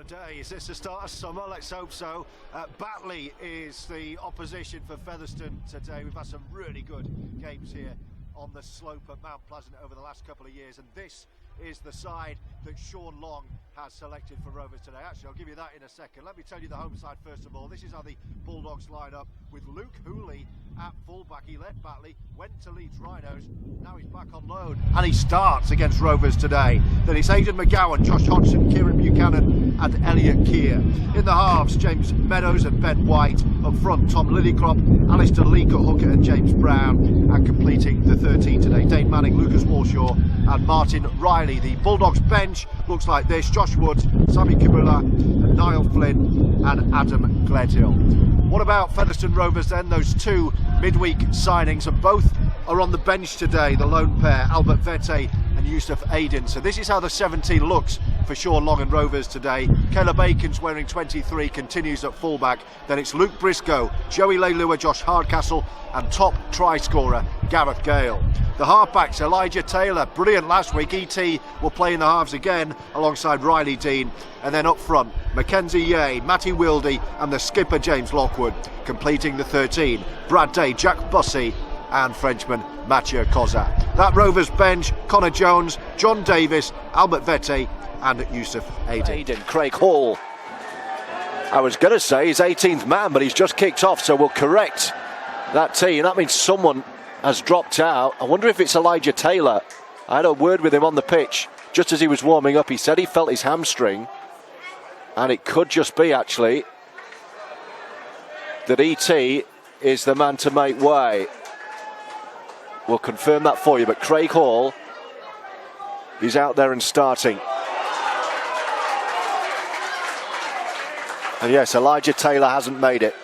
What a day. Is this the start of summer? Let's hope so. Batley is the opposition for Featherstone today. We've had some really good games here on the slope at Mount Pleasant over the last couple of years, and this is the side that Sean Long has selected for Rovers today. Actually, I'll give you that in a second. Let me tell you the home side first of all. This is how the Bulldogs line up, with Luke Hooley at fullback. He left Batley, went to Leeds Rhinos, now he's back on loan, and he starts against Rovers today. Then it's Aidan McGowan, Josh Hodgson, Kieran Buchanan and Elliot Keir. In the halves, James Meadows and Ben White. Up front, Tom Lillycrop, Alistair Leake at hooker and James Brown. And completing the 13 today, Dane Manning, Lucas Walshaw and Martin Riley. The Bulldogs bench looks like this: Josh Woods, Sammy Kimula, Niall Flynn and Adam Gledhill. What about Featherstone Rovers then? Those two midweek signings, and both are on the bench today, the lone pair, Albert Vete and Yusuf Aydin. So this is how the 17 looks for Sean Long and Rovers today. Caleb Aikens, wearing 23, continues at fullback. Then it's Luke Briscoe, Joey Leilua, Josh Hardcastle and top try scorer Gareth Gale. The halfbacks, Elijah Taylor, brilliant last week. ET will play in the halves again alongside Riley Dean. And then up front, Mackenzie Yeh, Matty Wildy and the skipper James Lockwood. Completing the 13, Brad Day, Jack Bussey and Frenchman Mathieu Kozak. That Rovers bench: Connor Jones, John Davis, Albert Vete and Yusuf Aydin. Craig Hall, I was going to say his 18th man, but he's just kicked off, so we'll correct that team. That means someone has dropped out. I wonder if it's Elijah Taylor. I had a word with him on the pitch just as he was warming up. He said he felt his hamstring, and it could just be actually that ET is the man to make way. We'll confirm that for you, but Craig Hall is out there and starting. And yes, Elijah Taylor hasn't made it.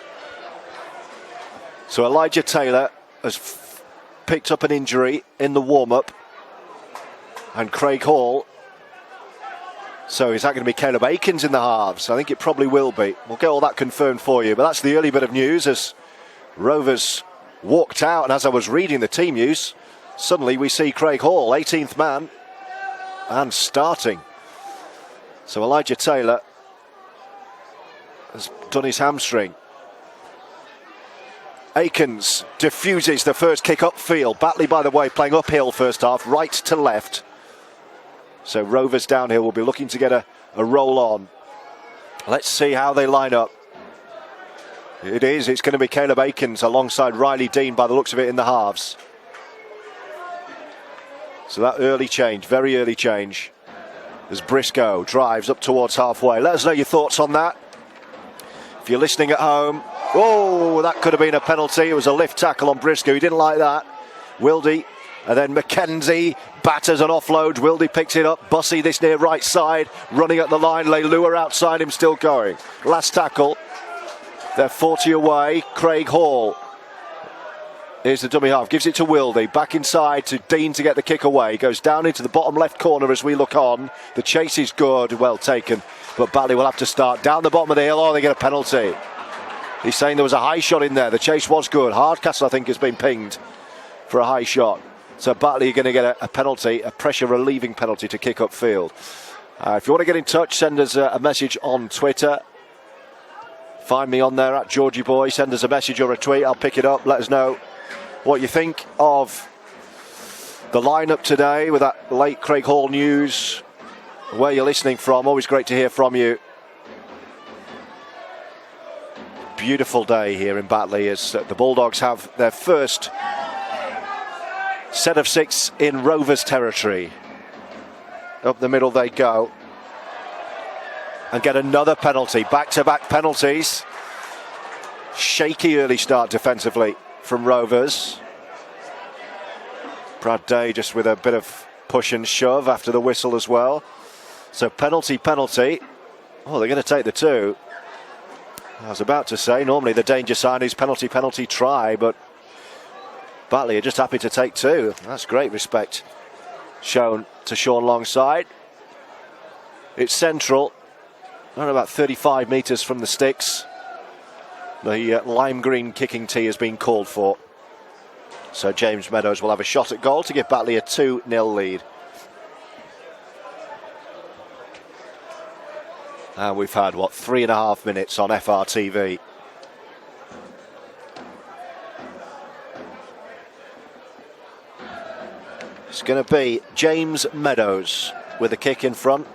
So Elijah Taylor has picked up an injury in the warm-up, and Craig Hall. So is that going to be Caleb Aikens in the halves? I think it probably will be. We'll get all that confirmed for you, but that's the early bit of news as Rovers walked out, and as I was reading the team news, suddenly we see Craig Hall, 18th man and starting. So Elijah Taylor has done his hamstring. Aikens diffuses the first kick upfield. Batley, by the way, playing uphill first half, right to left. So Rovers downhill will be looking to get a roll on. Let's see how they line up. It's going to be Caleb Aikens alongside Riley Dean by the looks of it in the halves. So that early change, very early change, as Briscoe drives up towards halfway. Let us know your thoughts on that. If you're listening at home, oh, that could have been a penalty. It was a lift tackle on Briscoe. He didn't like that. Wildy, and then Mackenzie batters and offloads. Wildy picks it up. Bussey this near right side, running at the line. Leilua outside him, still going. Last tackle. They're 40 away. Craig Hall is the dummy half. Gives it to Wildy. Back inside to Dean to get the kick away. Goes down into the bottom left corner as we look on. The chase is good. Well taken. But Batley will have to start down the bottom of the hill. Oh, they get a penalty. He's saying there was a high shot in there. The chase was good. Hardcastle, I think, has been pinged for a high shot. So Batley are going to get a penalty, a pressure relieving penalty to kick upfield. If you want to get in touch, send us a message on Twitter. Find me on there at Georgie Boy. Send us a message or a tweet. I'll pick it up. Let us know what you think of the lineup today with that late Craig Hall news. Where you're listening from. Always great to hear from you. Beautiful day here in Batley as the Bulldogs have their first set of 6 in Rovers territory. Up the middle they go. And get another penalty. Back-to-back penalties. Shaky early start defensively from Rovers. Brad Day just with a bit of push and shove after the whistle as well. So penalty. Oh, they're going to take the 2. I was about to say, normally the danger sign is penalty, try, but Batley are just happy to take 2. That's great respect shown to Sean Long's side. It's central. Around about 35 metres from the sticks. The lime green kicking tee has been called for. So James Meadows will have a shot at goal to give Batley a 2-0 lead. And we've had, what, 3.5 minutes on FRTV. It's going to be James Meadows with a kick in front.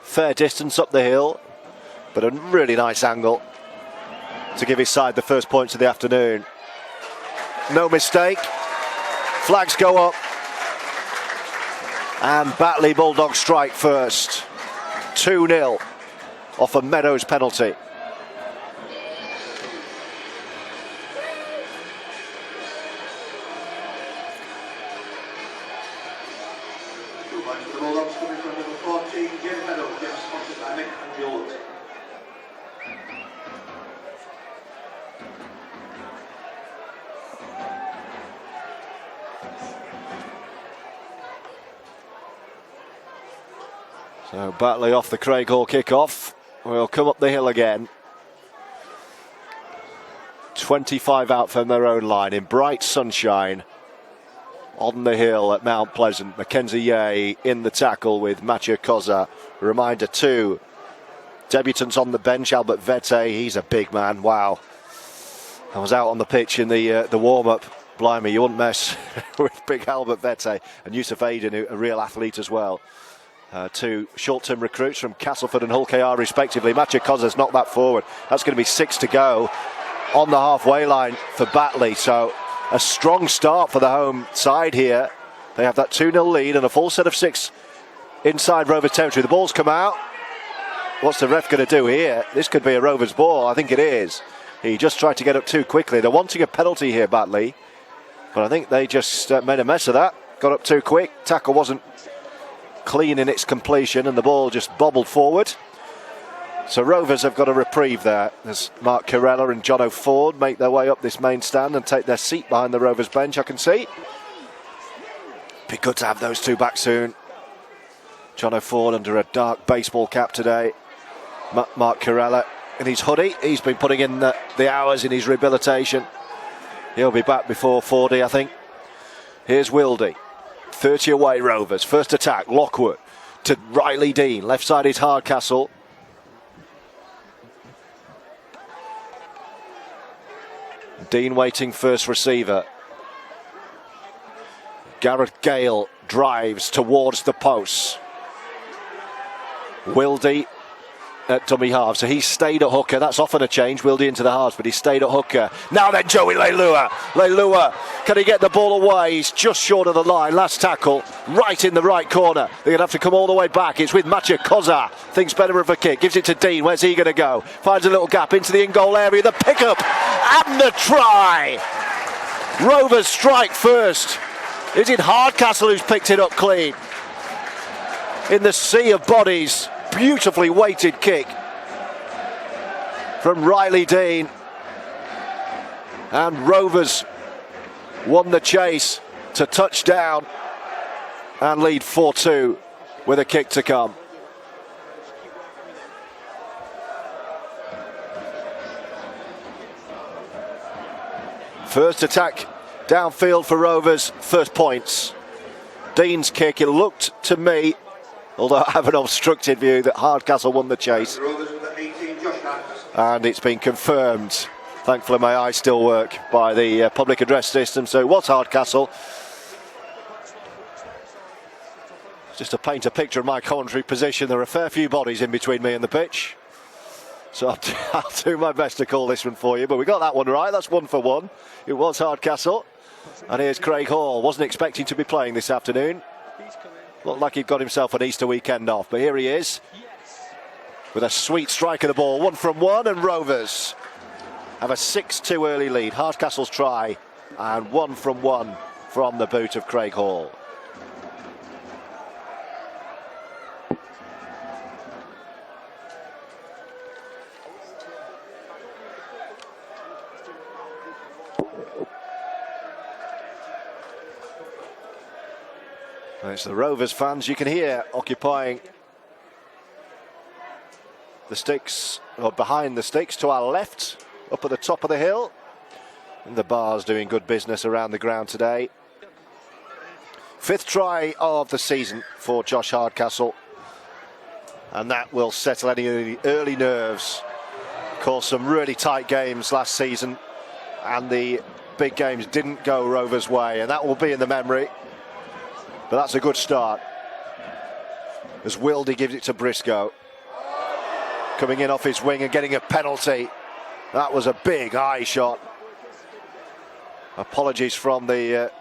Fair distance up the hill, but a really nice angle to give his side the first points of the afternoon. No mistake. Flags go up. And Batley Bulldogs strike first. 2-0 off a Meadows penalty. The Bulldogs coming from number 14, James Meadows, sponsored by Mick and George. So Batley off the Craig Hall kick-off. We'll come up the hill again. 25 out from their own line in bright sunshine. On the hill at Mount Pleasant, Mackenzie Yeh in the tackle with Mathieu Koza. Reminder too, debutants on the bench, Albert Vete, he's a big man, wow. I was out on the pitch in the warm-up, blimey, you wouldn't mess with big Albert Vete, and Yusuf Aiden, a real athlete as well. Two short-term recruits from Castleford and Hull KR respectively. Mathieu Koza's knocked that forward. That's going to be 6 to go on the halfway line for Batley, so a strong start for the home side here. They have that 2-0 lead and a full set of 6 inside Rovers territory. The ball's come out. What's the ref going to do here? This could be a Rovers ball. I think it is. He just tried to get up too quickly. They're wanting a penalty here, Batley. But I think they just made a mess of that. Got up too quick. Tackle wasn't clean in its completion and the ball just bobbled forward. So Rovers have got a reprieve there as Mark Corella and John O'Ford make their way up this main stand and take their seat behind the Rovers bench, I can see. Be good to have those two back soon. John O'Ford under a dark baseball cap today. Mark Corella in his hoodie. He's been putting in the hours in his rehabilitation. He'll be back before 40, I think. Here's Wildy. 30 away Rovers. First attack, Lockwood to Riley Dean. Left side is Hardcastle. Dean waiting first receiver. Gareth Gale drives towards the posts. Wildy at dummy half, so he stayed at hooker. That's often a change, Wildy into the halves, but he stayed at hooker. Now then, Joey Leilua. Leilua, can he get the ball away? He's just short of the line. Last tackle, right in the right corner. They're going to have to come all the way back. It's with Mathieu Koza. Thinks better of a kick. Gives it to Dean. Where's he going to go? Finds a little gap into the in-goal area. The pick-up and the try. Rovers strike first. Is it Hardcastle who's picked it up clean? In the sea of bodies. Beautifully weighted kick from Riley Dean, and Rovers won the chase to touchdown and lead 4-2 with a kick to come. First attack downfield for Rovers, first points. Dean's kick, it looked to me, although I have an obstructed view, that Hardcastle won the chase. And it's been confirmed, thankfully my eyes still work, by the public address system, so it was Hardcastle. Just to paint a picture of my commentary position, there are a fair few bodies in between me and the pitch. So I'll do my best to call this one for you, but we got that one right, that's 1 for 1. It was Hardcastle. And here's Craig Hall, wasn't expecting to be playing this afternoon. Looked like he'd got himself an Easter weekend off, but here he is with a sweet strike of the ball. 1 from 1, and Rovers have a 6-2 early lead. Hardcastle's try, and 1 from 1 from the boot of Craig Hall. It's the Rovers fans you can hear occupying the sticks, or behind the sticks to our left, up at the top of the hill. And the Bars doing good business around the ground today. 5th try of the season for Josh Hardcastle. and that will settle any early nerves. Of course, some really tight games last season, and the big games didn't go Rovers' way, and that will be in the memory. But that's a good start as Wildy gives it to Briscoe, coming in off his wing and getting a penalty. That was a big high shot. Apologies from the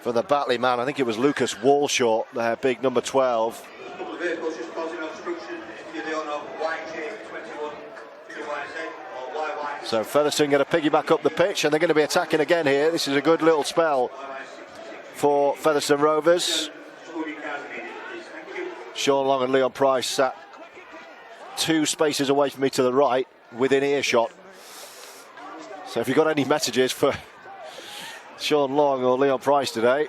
Batley man. I think it was Lucas Walshaw, their big number 12. A couple of vehicles just causing obstruction. If you don't know, YJ21 or YY. So Featherstone going to piggyback up the pitch, and they're going to be attacking again here. This is a good little spell for Featherstone Rovers. Sean Long and Leon Price sat 2 spaces away from me to the right, within earshot. So if you've got any messages for Sean Long or Leon Price today,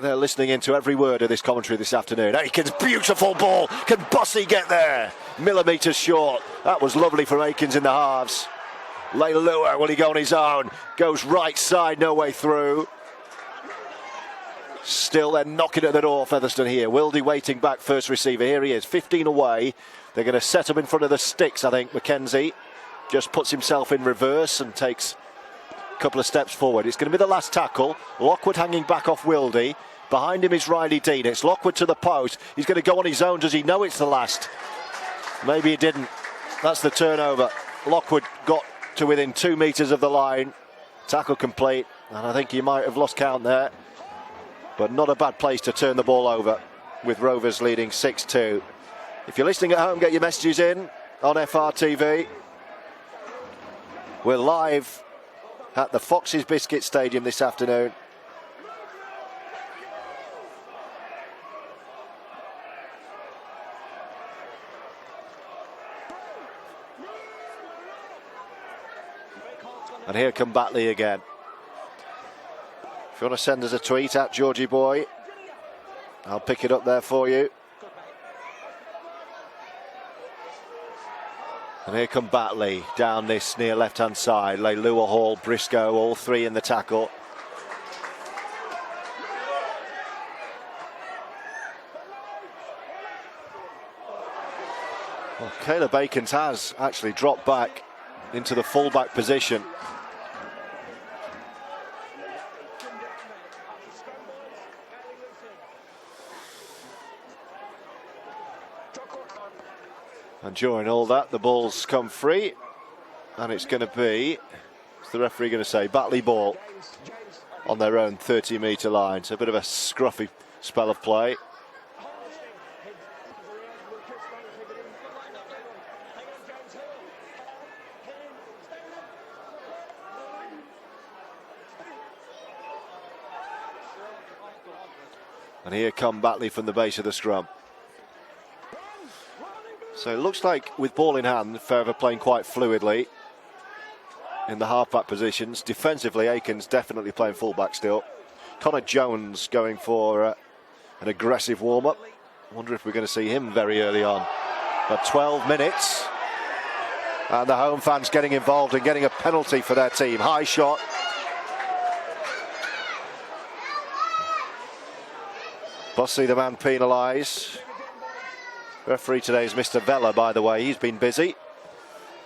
they're listening into every word of this commentary this afternoon. Aikens, beautiful ball. Can Bossy get there? Millimetres short. That was lovely from Aikens in the halves. Leilua, will he go on his own? Goes right side, no way through. Still, they're knocking at the door, Featherstone here. Wildy waiting back, first receiver. Here he is, 15 away. They're going to set him in front of the sticks, I think. McKenzie just puts himself in reverse and takes a couple of steps forward. It's going to be the last tackle. Lockwood hanging back off Wildy. Behind him is Riley Dean. It's Lockwood to the post. He's going to go on his own. Does he know it's the last? Maybe he didn't. That's the turnover. Lockwood got to within 2 metres of the line. Tackle complete. And I think he might have lost count there. But not a bad place to turn the ball over, with Rovers leading 6-2. If you're listening at home, get your messages in on FRTV. We're live at the Foxes Biscuit Stadium this afternoon. And here come Batley again. If you want to send us a tweet at Georgie Boy, I'll pick it up there for you. And here come Batley down this near left-hand side. Leilua, Hall, Briscoe, all 3 in the tackle. Well, Caleb Aikens has actually dropped back into the full-back position. And during all that, the ball's come free, and it's going to be, what's the referee going to say, Batley ball on their own 30-metre line. So a bit of a scruffy spell of play. And here come Batley from the base of the scrum. So it looks like with ball in hand, Fev are playing quite fluidly in the half-back positions. Defensively, Aikens definitely playing full-back still. Connor Jones going for an aggressive warm-up. I wonder if we're going to see him very early on. But 12 minutes. And the home fans getting involved and getting a penalty for their team. High shot. Bossy, the man penalised. Referee today is Mr. Vella, by the way. He's been busy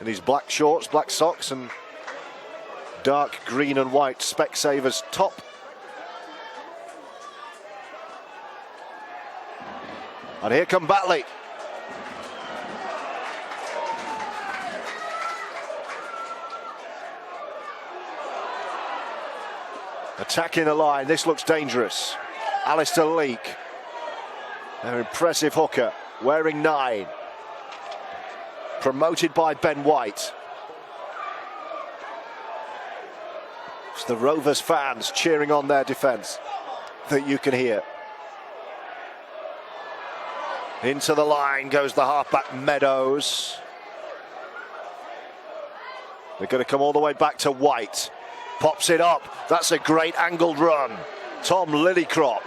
in his black shorts, black socks and dark green and white Specsavers top. And here come Batley. Attacking the line. This looks dangerous. Alistair Leake, their impressive hooker, wearing 9. Promoted by Ben White. It's the Rovers fans cheering on their defence that you can hear. Into the line goes the halfback Meadows. They're going to come all the way back to White. Pops it up. That's a great angled run. Tom Lillycrop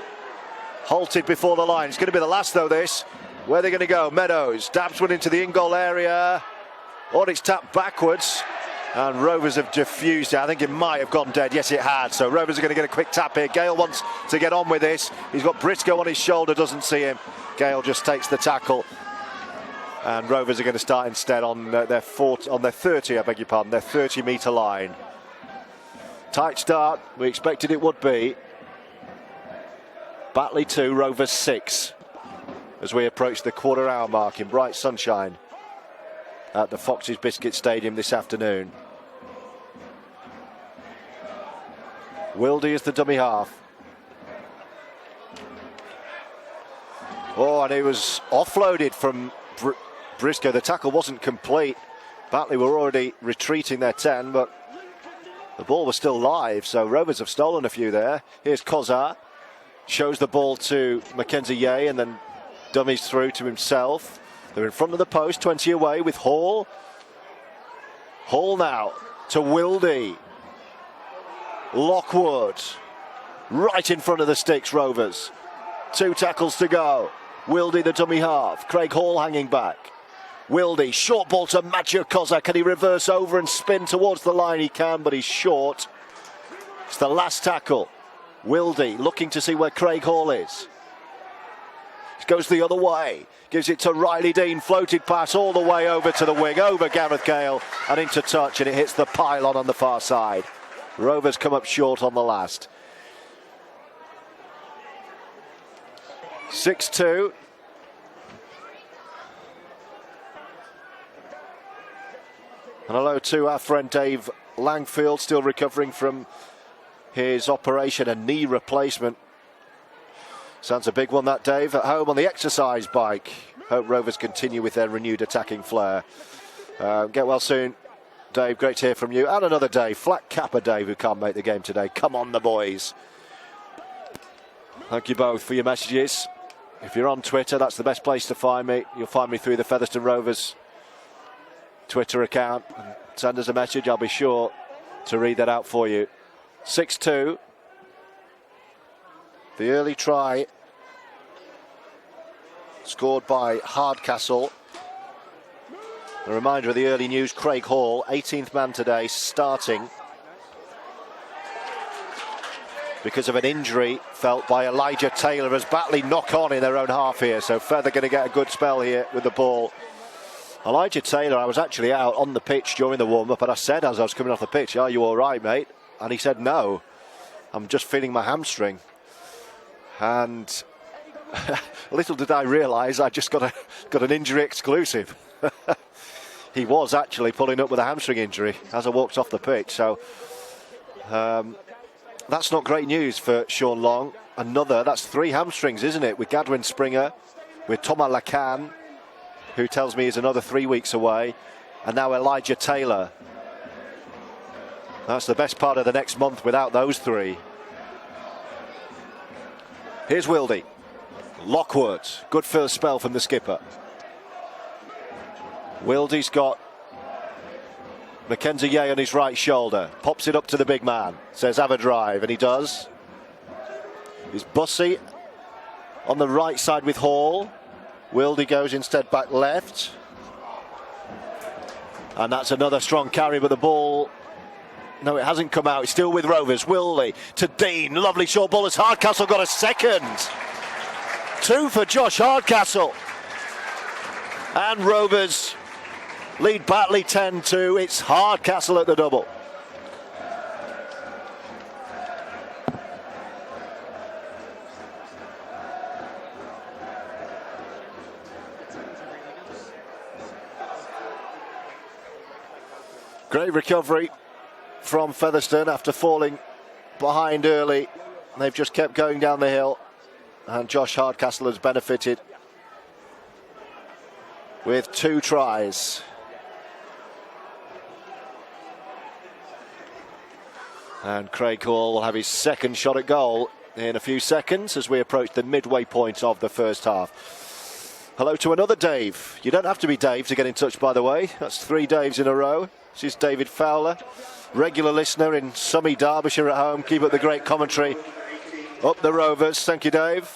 halted before the line. It's going to be the last though, this. Where are they going to go? Meadows dabs one into the in-goal area. Or it's tapped backwards. And Rovers have diffused it. I think it might have gone dead. Yes, it had. So Rovers are going to get a quick tap here. Gale wants to get on with this. He's got Briscoe on his shoulder, doesn't see him. Gale just takes the tackle And Rovers are going to start instead on their 30, I beg your pardon, their 30-metre line. Tight start, we expected it would be. Batley 2, Rovers 6, as we approach the quarter-hour mark in bright sunshine at the Fox's Biscuit Stadium this afternoon. Wilde is the dummy half. Oh, and he was offloaded from Briscoe. The tackle wasn't complete. Batley were already retreating their 10, but the ball was still live, so Rovers have stolen a few there. Here's Kozar, shows the ball to Mackenzie Yeh and then dummies through to himself. They're in front of the post, 20 away with Hall. Hall now to Wilde. Lockwood, right in front of the sticks, Rovers. 2 tackles to go. Wilde, the dummy half. Craig Hall hanging back. Wilde, short ball to Mathieu Kozar. Can he reverse over and spin towards the line? He can, but he's short. It's the last tackle. Wilde looking to see where Craig Hall is. He goes the other way. Gives it to Riley Dean. Floated pass all the way over to the wing, over Gareth Gale and into touch, and it hits the pylon on the far side. Rovers come up short on the last. 6-2. And hello to our friend Dave Langfield, still recovering from his operation, a knee replacement. Sounds a big one, that, Dave, at home on the exercise bike. Hope Rovers continue with their renewed attacking flair. Get well soon, Dave. Great to hear from you. And another Dave, flat capper Dave, who can't make the game today. Come on, the boys. Thank you both for your messages. If you're on Twitter, that's the best place to find me. You'll find me through the Featherstone Rovers Twitter account. Send us a message. I'll be sure to read that out for you. 6-2. The early try scored by Hardcastle. A reminder of the early news, Craig Hall, 18th man today, starting because of an injury felt by Elijah Taylor as Batley knock on in their own half here. So Feather going to get a good spell here with the ball. Elijah Taylor, I was actually out on the pitch during the warm-up, and I said as I was coming off the pitch, "Are you all right, mate?" And he said, "No, I'm just feeling my hamstring." And little did I realise I just got an injury exclusive. He was actually pulling up with a hamstring injury as I walked off the pitch. So that's not great news for Sean Long. That's 3 hamstrings, isn't it? With Gadwin Springer, with Thomas Lacan, who tells me he's another 3 weeks away, and now Elijah Taylor. That's the best part of the next month without those 3. Here's Wilde. Lockwood. Good first spell from the skipper. Wilde's got Mackenzie Yeh on his right shoulder. Pops it up to the big man. Says, have a drive. And he does. Here's Bussey on the right side with Hall. Wilde goes instead back left. And that's another strong carry, but the ball... No, it hasn't come out. It's still with Rovers. Wilde to Dean. Lovely short ball as Hardcastle got a second. 2 for Josh Hardcastle. And Rovers lead Batley 10-2. It's Hardcastle at the double. Great recovery from Featherstone after falling behind early. They've just kept going down the hill, and Josh Hardcastle has benefited with 2 tries. And Craig Hall will have his second shot at goal in a few seconds as we approach the midway point of the first half. Hello to another Dave. You don't have to be Dave to get in touch, by the way. That's 3 Daves in a row. This is David Fowler, regular listener in sunny Derbyshire at home. Keep up the great commentary. Up the Rovers. Thank you, Dave.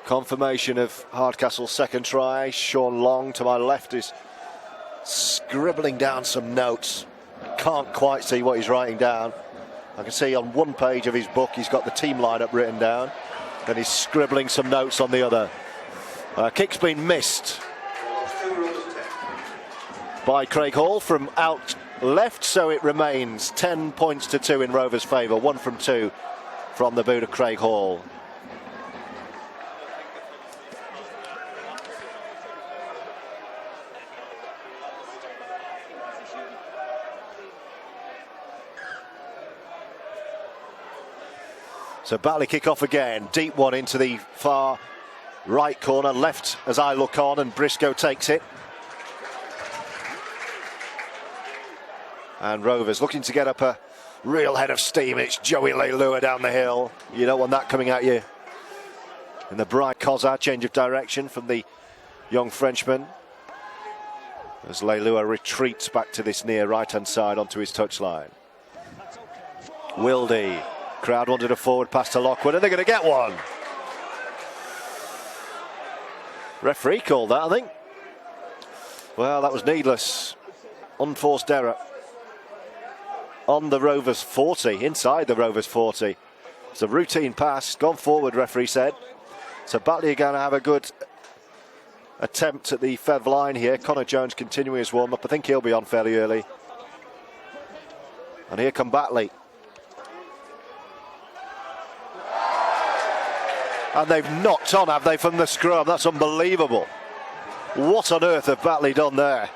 Confirmation of Hardcastle's second try. Sean Long to my left is scribbling down some notes. Can't quite see what he's writing down. I can see on one page of his book he's got the team lineup written down. and he's scribbling some notes on the other. Kick's been missed by Craig Hall from out left, so it remains 10 points to 2 in Rovers' favour. 1 from 2 from the boot of Craig Hall. So Batley kick off again, deep one into the far right corner, left as I look on, and Briscoe takes it. And Rovers looking to get up a real head of steam. It's Joey Leilua down the hill. You don't want that coming at you. In the bright Cozart, change of direction from the young Frenchman. As Leilua retreats back to this near right-hand side onto his touchline. Wildy. Crowd wanted a forward pass to Lockwood, and they're going to get one. Referee called that, I think. Well, that was needless. Unforced error. On the Rovers 40, inside the Rovers 40. It's a routine pass, gone forward, referee said. So Batley are going to have a good attempt at the Fev line here. Connor Jones continuing his warm-up. I think he'll be on fairly early. And here come Batley. And they've knocked on, have they, from the scrum? That's unbelievable. What on earth have Batley done there?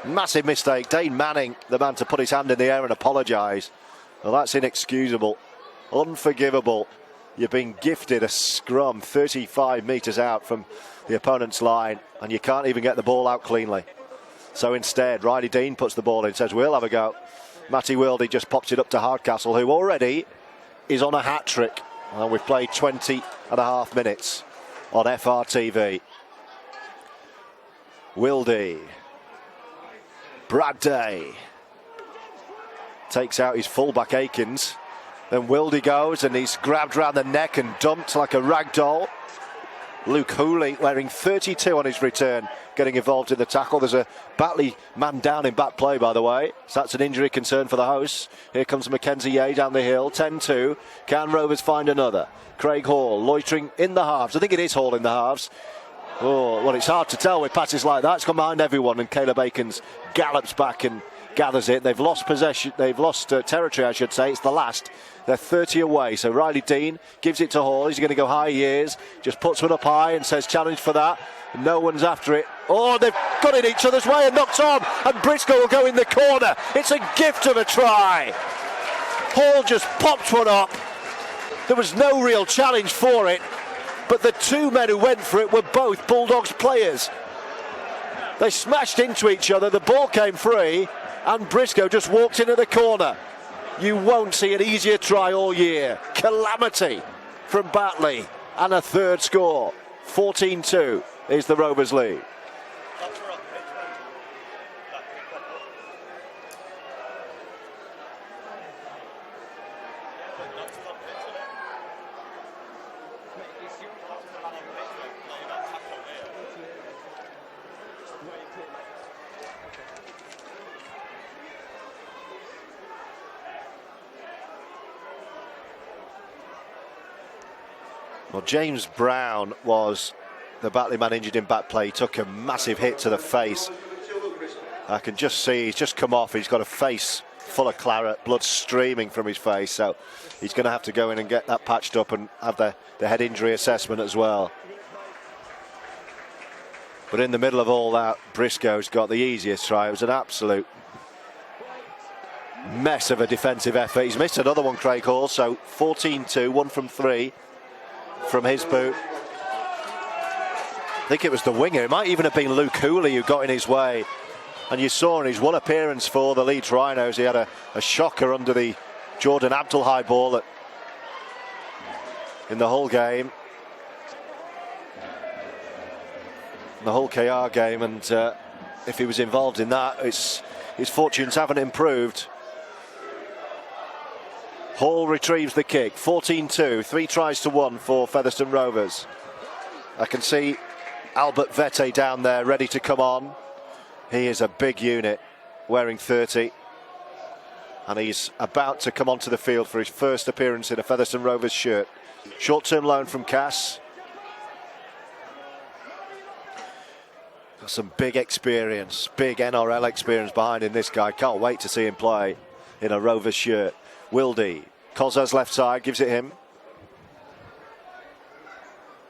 Massive mistake. Dane Manning, the man to put his hand in the air and apologise. Well, that's inexcusable. Unforgivable. You've been gifted a scrum 35 metres out from the opponent's line, and you can't even get the ball out cleanly. So instead, Riley Dean puts the ball in, says, we'll have a go. Matty Wildy just pops it up to Hardcastle, who already is on a hat-trick. And we've played 20 and a half minutes on FRTV. Wildy. Brad Day takes out his fullback Akins. Then Wildy goes and he's grabbed round the neck and dumped like a rag doll. Luke Hooley wearing 32 on his return, getting involved in the tackle. There's a Batley man down in back play, by the way. So that's an injury concern for the hosts. Here comes Mackenzie Yeh down the hill, 10-2. Can Rovers find another? Craig Hall loitering in the halves. I think it is Hall in the halves. Oh, well, it's hard to tell with passes like that. It's gone behind everyone, and Caleb Akins gallops back and gathers it. They've lost possession. They've lost territory, I should say. It's the last. They're 30 away. So Riley Dean gives it to Hall. He's going to go high he is. Just puts one up high and says challenge for that. No one's after it. Oh, they've got in each other's way and knocked on. And Briscoe will go in the corner. It's a gift of a try. Hall just popped one up. There was no real challenge for it. But the two men who went for it were both Bulldogs players. They smashed into each other. The ball came free. And Briscoe just walked into the corner. You won't see an easier try all year. Calamity from Batley. And a third score. 14-2 is the Rovers lead. Well, James Brown was the Batley man injured in back play. He took a massive hit to the face. I can just see he's just come off. He's got a face full of claret, blood streaming from his face. So he's going to have to go in and get that patched up and have the head injury assessment as well. But in the middle of all that, Briscoe's got the easiest try. It was an absolute mess of a defensive effort. He's missed another one, Craig Hall. So 14-2, 1 from 3. From his boot. I think it was the winger. It might even have been Luke Hooley who got in his way. And you saw in his one appearance for the Leeds Rhinos, he had a shocker under the Jordan Abdul-High ball in the whole game. The whole KR game. And if he was involved in that, his fortunes haven't improved. Hall retrieves the kick, 14-2, 3 tries to 1 for Featherstone Rovers. I can see Albert Vete down there ready to come on. He is a big unit, wearing 30. And he's about to come onto the field for his first appearance in a Featherstone Rovers shirt. Short-term loan from Cass. Got some big experience, big NRL experience behind in this guy. Can't wait to see him play in a Rovers shirt. Wildy, Kozza's left side, gives it him.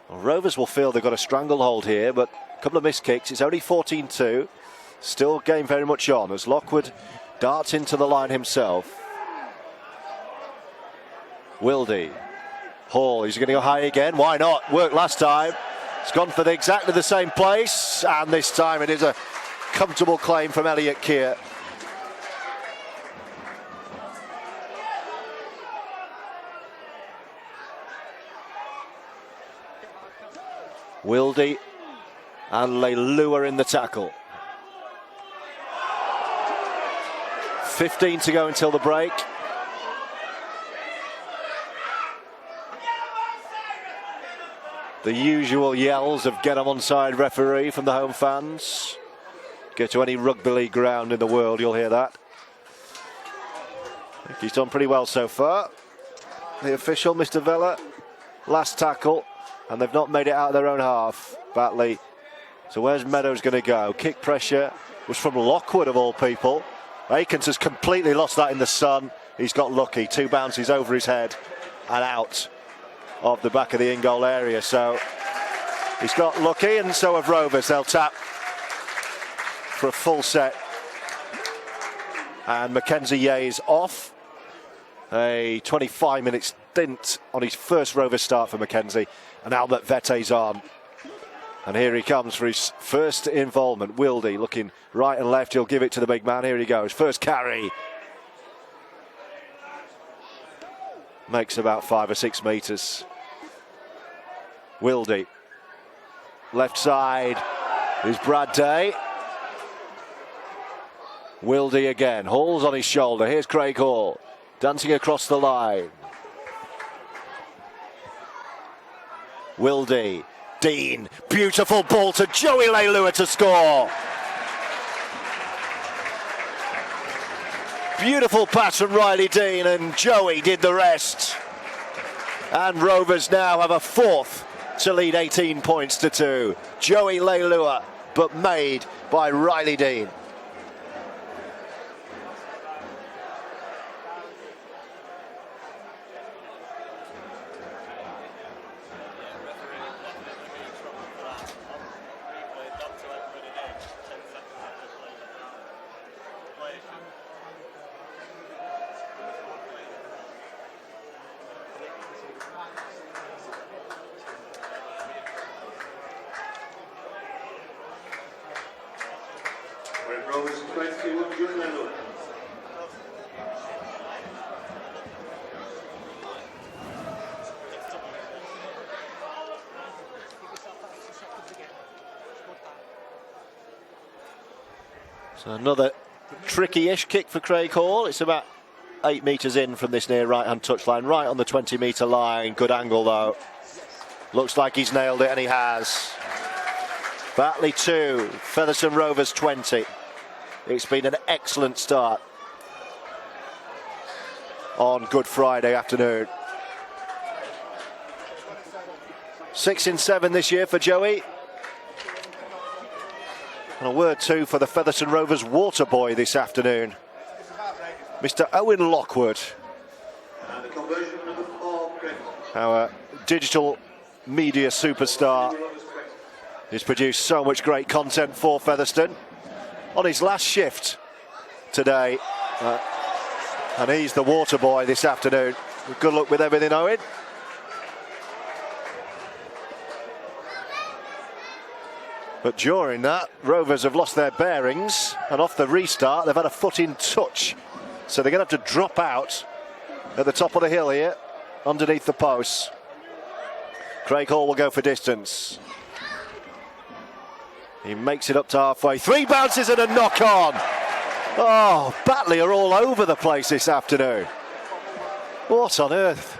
Well, Rovers will feel they've got a stranglehold here, but a couple of missed kicks. It's only 14-2. Still game very much on as Lockwood darts into the line himself. Wildy. Hall, he's going to go high again. Why not? Worked last time. It's gone for exactly the same place. And this time it is a comfortable claim from Elliot Keir. Wildy and Leilua in the tackle. 15 to go until the break. The usual yells of get 'em onside referee from the home fans. Go to any rugby league ground in the world, you'll hear that. I think he's done pretty well so far. The official, Mr. Vella, last tackle, and they've not made it out of their own half, Batley. So where's Meadows going to go? Kick pressure was from Lockwood of all people. Akins has completely lost that in the sun. He's got lucky. 2 bounces over his head and out of the back of the in-goal area. So he's got lucky, and so have Rovers. They'll tap for a full set. And Mackenzie Yea's off. A 25-minute stint on his first Rovers start for Mackenzie. And Albert Vette's on. And here he comes for his first involvement. Wildy looking right and left. He'll give it to the big man. Here he goes. First carry. Makes about 5 or 6 metres. Wildy. Left side is Brad Day. Wildy again. Hall's on his shoulder. Here's Craig Hall. Dancing across the line. Wildy. Dean. Beautiful ball to Joey Leilua to score. Beautiful pass from Riley Dean, and Joey did the rest. And Rovers now have a 4th to lead 18 points to 2. Joey Leilua, but made by Riley Dean. Rovers 21, Joey Leilua. So another tricky-ish kick for Craig Hall. It's about 8 metres in from this near right-hand touchline, right on the 20-metre line. Good angle, though. Looks like he's nailed it, and he has. Batley 2, Featherstone Rovers 20. It's been an excellent start on Good Friday afternoon. 6 in 7 this year for Joey. And a word too for the Featherstone Rovers water boy this afternoon, Mr. Owen Lockwood. And the conversion number 4, Craig. Our digital media superstar. He's produced so much great content for Featherstone on his last shift today. And he's the water boy this afternoon. Good luck with everything, Owen. But during that, Rovers have lost their bearings, and off the restart, they've had a foot in touch. So they're going to have to drop out at the top of the hill here, underneath the posts. Craig Hall will go for distance. He makes it up to halfway. 3 bounces and a knock on. Oh, Batley are all over the place this afternoon. What on earth?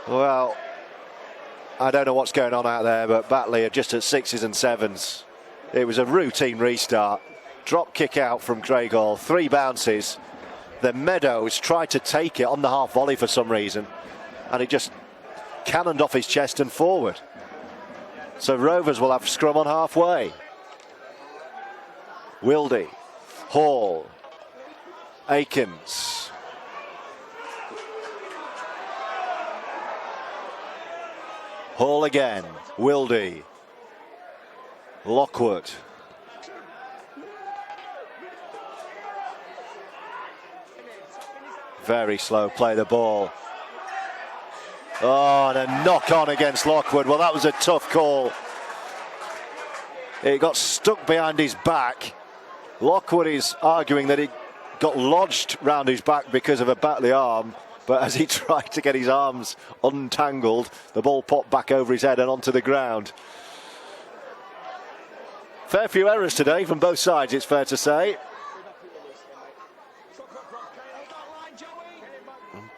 Well, I don't know what's going on out there, but Batley are just at 6s and 7s. It was a routine restart. Drop kick out from Craig Hall. 3 bounces. Then Meadows tried to take it on the half volley for some reason, and it just cannoned off his chest and forward. So Rovers will have scrum on halfway. Wildy, Hall, Akins. Hall again, Wildy, Lockwood. Very slow play the ball. Oh, and a knock on against Lockwood. Well, that was a tough call. It got stuck behind his back. Lockwood is arguing that it got lodged round his back because of a Batley arm, but as he tried to get his arms untangled, the ball popped back over his head and onto the ground. Fair few errors today from both sides, it's fair to say.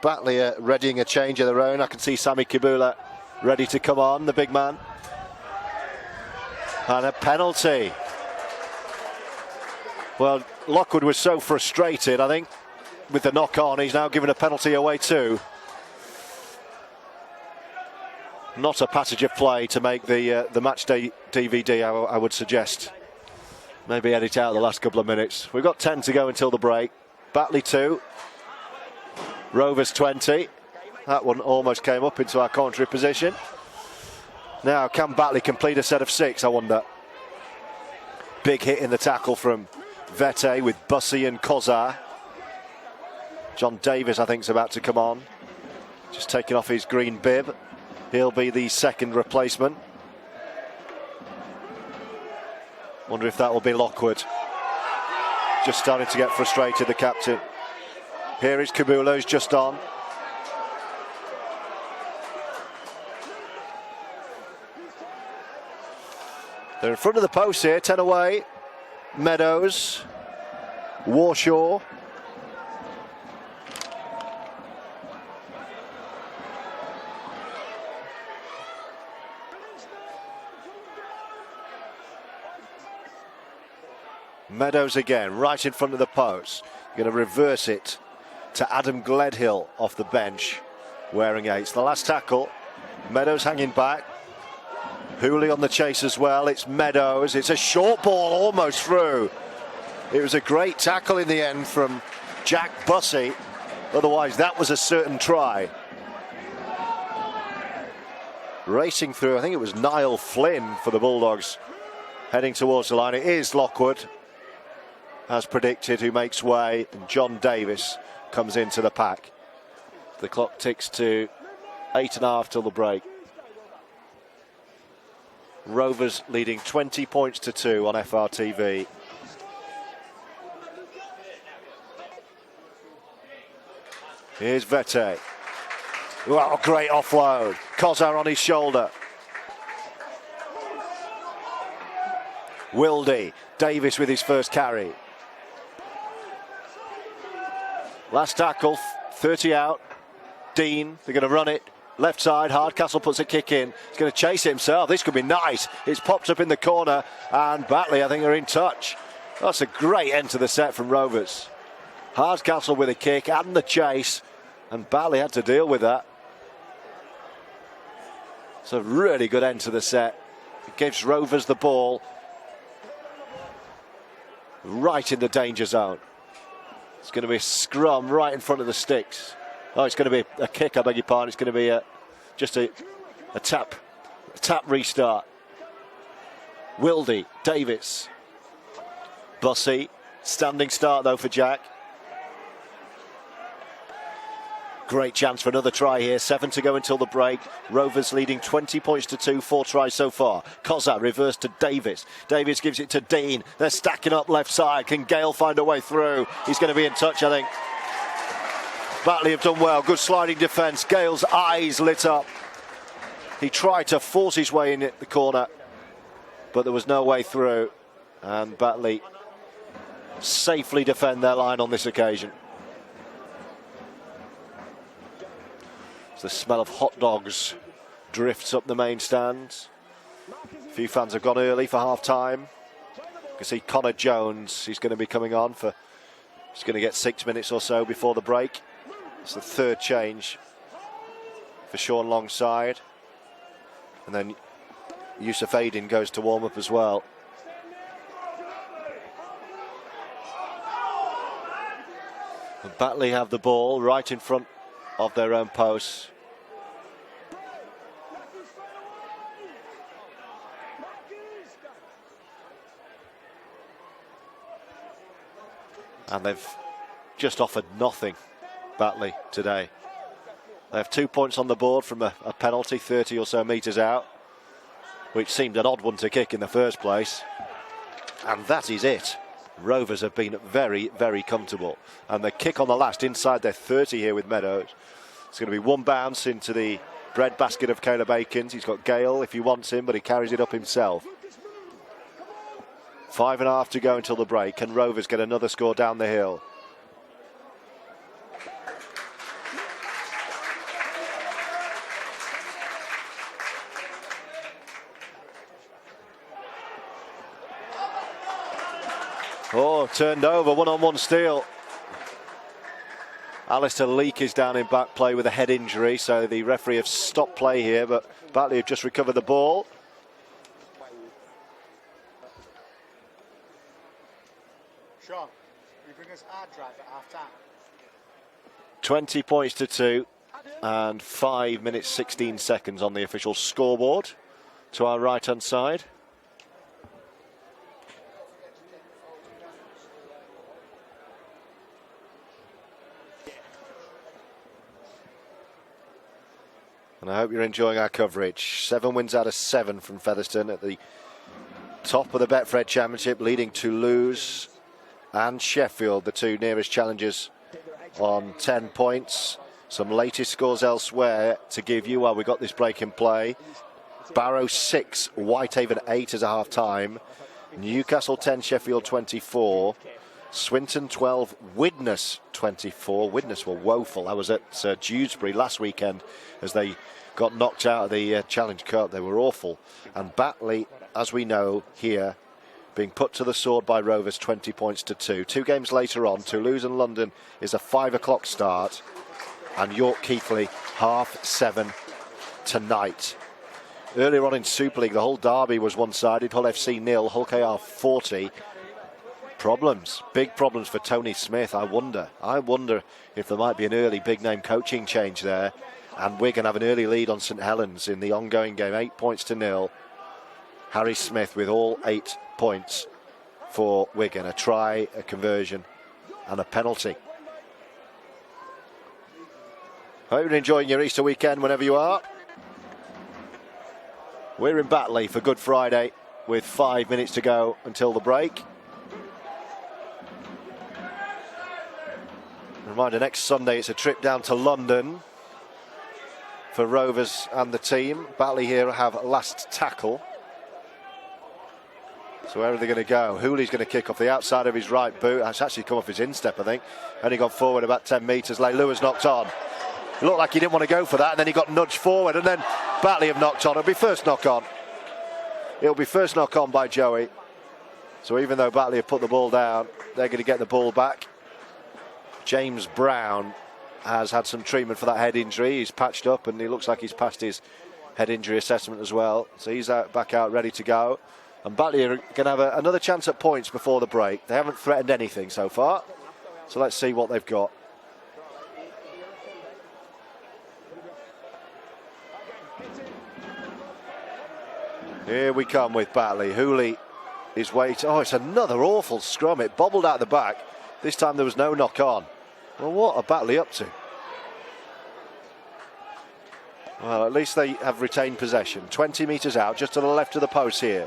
Batley readying a change of their own. I can see Sami Kibula ready to come on, the big man. And a penalty. Well, Lockwood was so frustrated, I think, with the knock on. He's now given a penalty away too. Not a passage of play to make the match day DVD, I would suggest. Maybe edit out the last couple of minutes. We've got 10 to go until the break. Batley 2. Rovers 20. That one almost came up into our commentary position. Now, can Batley complete a set of 6, I wonder? Big hit in the tackle from Vete with Bussey and Kozar. John Davis, I think, is about to come on. Just taking off his green bib. He'll be the second replacement. Wonder if that will be Lockwood. Just starting to get frustrated, the captain. Here is Kibula, who's just on. They're in front of the post here, 10 away. Meadows, Warshaw. Meadows again, right in front of the post. Going to reverse it to Adam Gledhill off the bench, wearing 8s. The last tackle, Meadows hanging back. Hooley on the chase as well. It's Meadows. It's a short ball almost through. It was a great tackle in the end from Jack Bussey. Otherwise, that was a certain try. Racing through, I think it was Niall Flynn for the Bulldogs, heading towards the line. It is Lockwood, as predicted, who makes way, and John Davis comes into the pack. The clock ticks to 8.5 till the break. Rovers leading 20 points to 2 on FRTV. Here's Vete. Wow, great offload. Kozar on his shoulder. Wildy. Davis with his first carry. Last tackle, 30 out. Dean, they're going to run it. Left side, Hardcastle puts a kick in. He's going to chase it himself. This could be nice. It's popped up in the corner, and Batley, I think, are in touch. That's a great end to the set from Rovers. Hardcastle with a kick and the chase, and Batley had to deal with that. It's a really good end to the set. It gives Rovers the ball right in the danger zone. It's going to be a scrum right in front of the sticks. Oh, it's going to be a kick, I beg your pardon. It's going to be just a tap restart. Wildy, Davis, Bussey. Standing start, though, for Jack. Great chance for another try here. 7 to go until the break. Rovers leading 20 points to 2. 4 tries so far. Kozar reverse to Davis. Davis gives it to Dean. They're stacking up left side. Can Gale find a way through? He's going to be in touch, I think. Batley have done well. Good sliding defence. Gale's eyes lit up. He tried to force his way in at the corner, but there was no way through. And Batley safely defend their line on this occasion. The smell of hot dogs drifts up the main stands. A few fans have gone early for half time. You can see Connor Jones, he's going to be coming on for He's going to get 6 minutes or so before the break. It's the third change for Sean Long's side. And then Yusuf Aydin goes to warm up as well. And Batley have the ball right in front of their own posts. And they've just offered nothing, Batley, today. They have 2 points on the board from a penalty 30 or so metres out, which seemed an odd one to kick in the first place. And that is it. Rovers have been very, very comfortable. And the kick on the last inside their 30 here with Meadows. It's going to be one bounce into the breadbasket of Caleb Aikens. He's got Gale if he wants him, but he carries it up himself. 5.5 to go until the break. Can Rovers get another score down the hill? Oh, turned over, one-on-one steal. Alistair Leake is down in back play with a head injury, so the referee have stopped play here, but Batley have just recovered the ball. Sean, will you bring us our drive at half time? 20 points to 2 and 5 minutes 16 seconds on the official scoreboard to our right hand side. And I hope you're enjoying our coverage. 7 wins out of 7 from Featherstone at the top of the Betfred Championship, leading Toulouse and Sheffield, the two nearest challengers, on 10 points. Some latest scores elsewhere to give you while we got this break in play. Barrow 6, Whitehaven 8 as a half time. Newcastle 10, Sheffield 24. Swinton 12, Widnes 24. Widnes were woeful. I was at Dewsbury last weekend as they got knocked out of the Challenge Cup. They were awful. And Batley, as we know here, being put to the sword by Rovers 20 points to 2. 2 games later on, Toulouse and London is a 5 o'clock start. And York Keighley 7:30 tonight. Earlier on in Super League, the whole derby was one-sided. Hull FC 0, Hull KR 40. Problems, big problems for Tony Smith. I wonder if there might be an early big-name coaching change there. And we're going to have an early lead on St Helens in the ongoing game, 8 points to 0. Harry Smith with all 8 points for Wigan. A try, a conversion and a penalty. Hope you're enjoying your Easter weekend whenever you are. We're in Batley for Good Friday with 5 minutes to go until the break. Reminder, next Sunday it's a trip down to London for Rovers and the team. Batley here have last tackle. So where are they going to go? Hooley's going to kick off the outside of his right boot. It's actually come off his instep, I think. Only gone forward about 10 metres. Leilua's knocked on. It looked like he didn't want to go for that, and then he got nudged forward, and then Batley have knocked on. It'll be first knock on. It'll be first knock on by Joey. So even though Batley have put the ball down, they're going to get the ball back. James Brown has had some treatment for that head injury. He's patched up, and he looks like he's passed his head injury assessment as well. So he's back out, ready to go. And Batley are going to have another chance at points before the break. They haven't threatened anything so far. So let's see what they've got. Here we come with Batley. Hooley is waiting. Oh, it's another awful scrum. It bobbled out the back. This time there was no knock on. Well, what are Batley up to? Well, at least they have retained possession. 20 metres out, just to the left of the post here.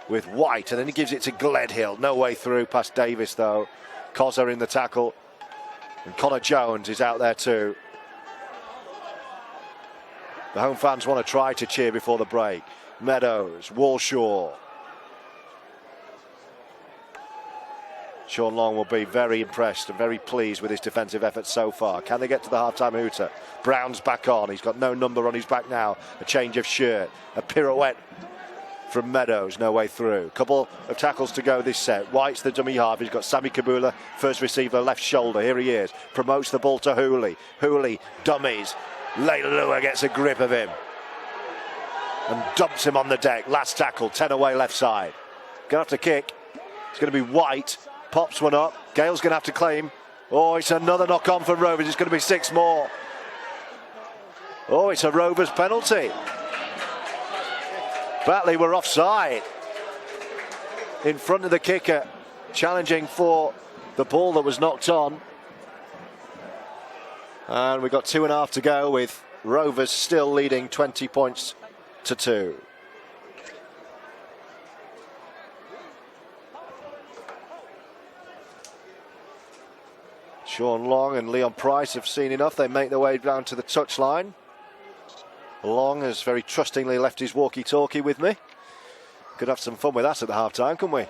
With White, and then he gives it to Gledhill. No way through past Davis, though. Cozza in the tackle. And Connor Jones is out there too. The home fans want to try to cheer before the break. Meadows, Walshaw. Sean Long will be very impressed and very pleased with his defensive effort so far. Can they get to the half-time hooter? Brown's back on. He's got no number on his back now. A change of shirt. A pirouette from Meadows, no way through. Couple of tackles to go this set. White's the dummy half. He's got Sami Kabula, first receiver, left shoulder. Here he is. Promotes the ball to Hooley. Hooley dummies. Leilua gets a grip of him and dumps him on the deck. Last tackle, 10 away left side. Gonna have to kick. It's going to be White. Pops one up. Gale's going to have to claim. Oh, it's another knock on for Rovers. It's going to be 6 more. Oh, it's a Rovers penalty. Batley were offside in front of the kicker, challenging for the ball that was knocked on. And we've got 2.5 to go, with Rovers still leading 20 points to 2. Sean Long and Leon Price have seen enough. They make their way down to the touchline. Long has very trustingly left his walkie-talkie with me. Could have some fun with that at the half-time, couldn't we?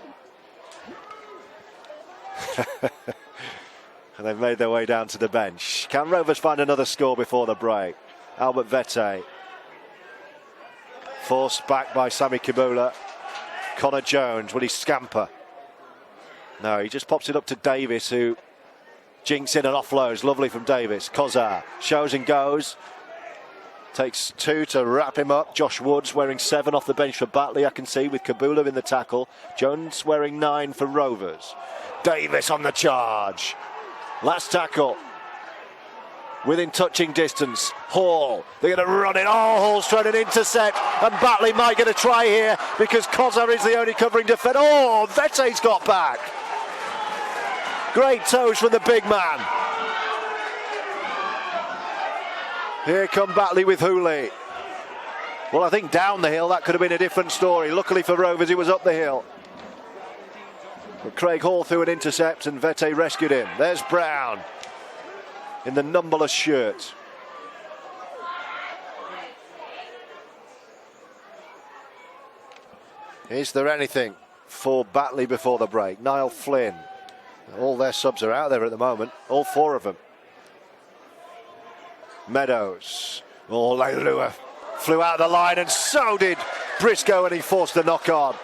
And they've made their way down to the bench. Can Rovers find another score before the break? Albert Vete. Forced back by Sami Kabula. Connor Jones, will he scamper? No, he just pops it up to Davis, who jinks in and offloads. Lovely from Davis. Kozar shows and goes. Takes 2 to wrap him up. Josh Woods wearing 7 off the bench for Batley, I can see, with Kabula in the tackle. Jones wearing 9 for Rovers. Davis on the charge. Last tackle. Within touching distance. Hall. They're going to run it. Oh, Hall's trying to intercept. And Batley might get a try here because Kozar is the only covering defender. Oh, Vete's got back. Great toes from the big man. Here come Batley with Hooley. Well, I think down the hill that could have been a different story. Luckily for Rovers, it was up the hill. But Craig Hall threw an intercept and Vete rescued him. There's Brown in the numberless shirt. Is there anything for Batley before the break? Niall Flynn. All their subs are out there at the moment. All 4 of them. Meadows. Oh, Leilua flew out of the line, and so did Briscoe, and he forced the knock on.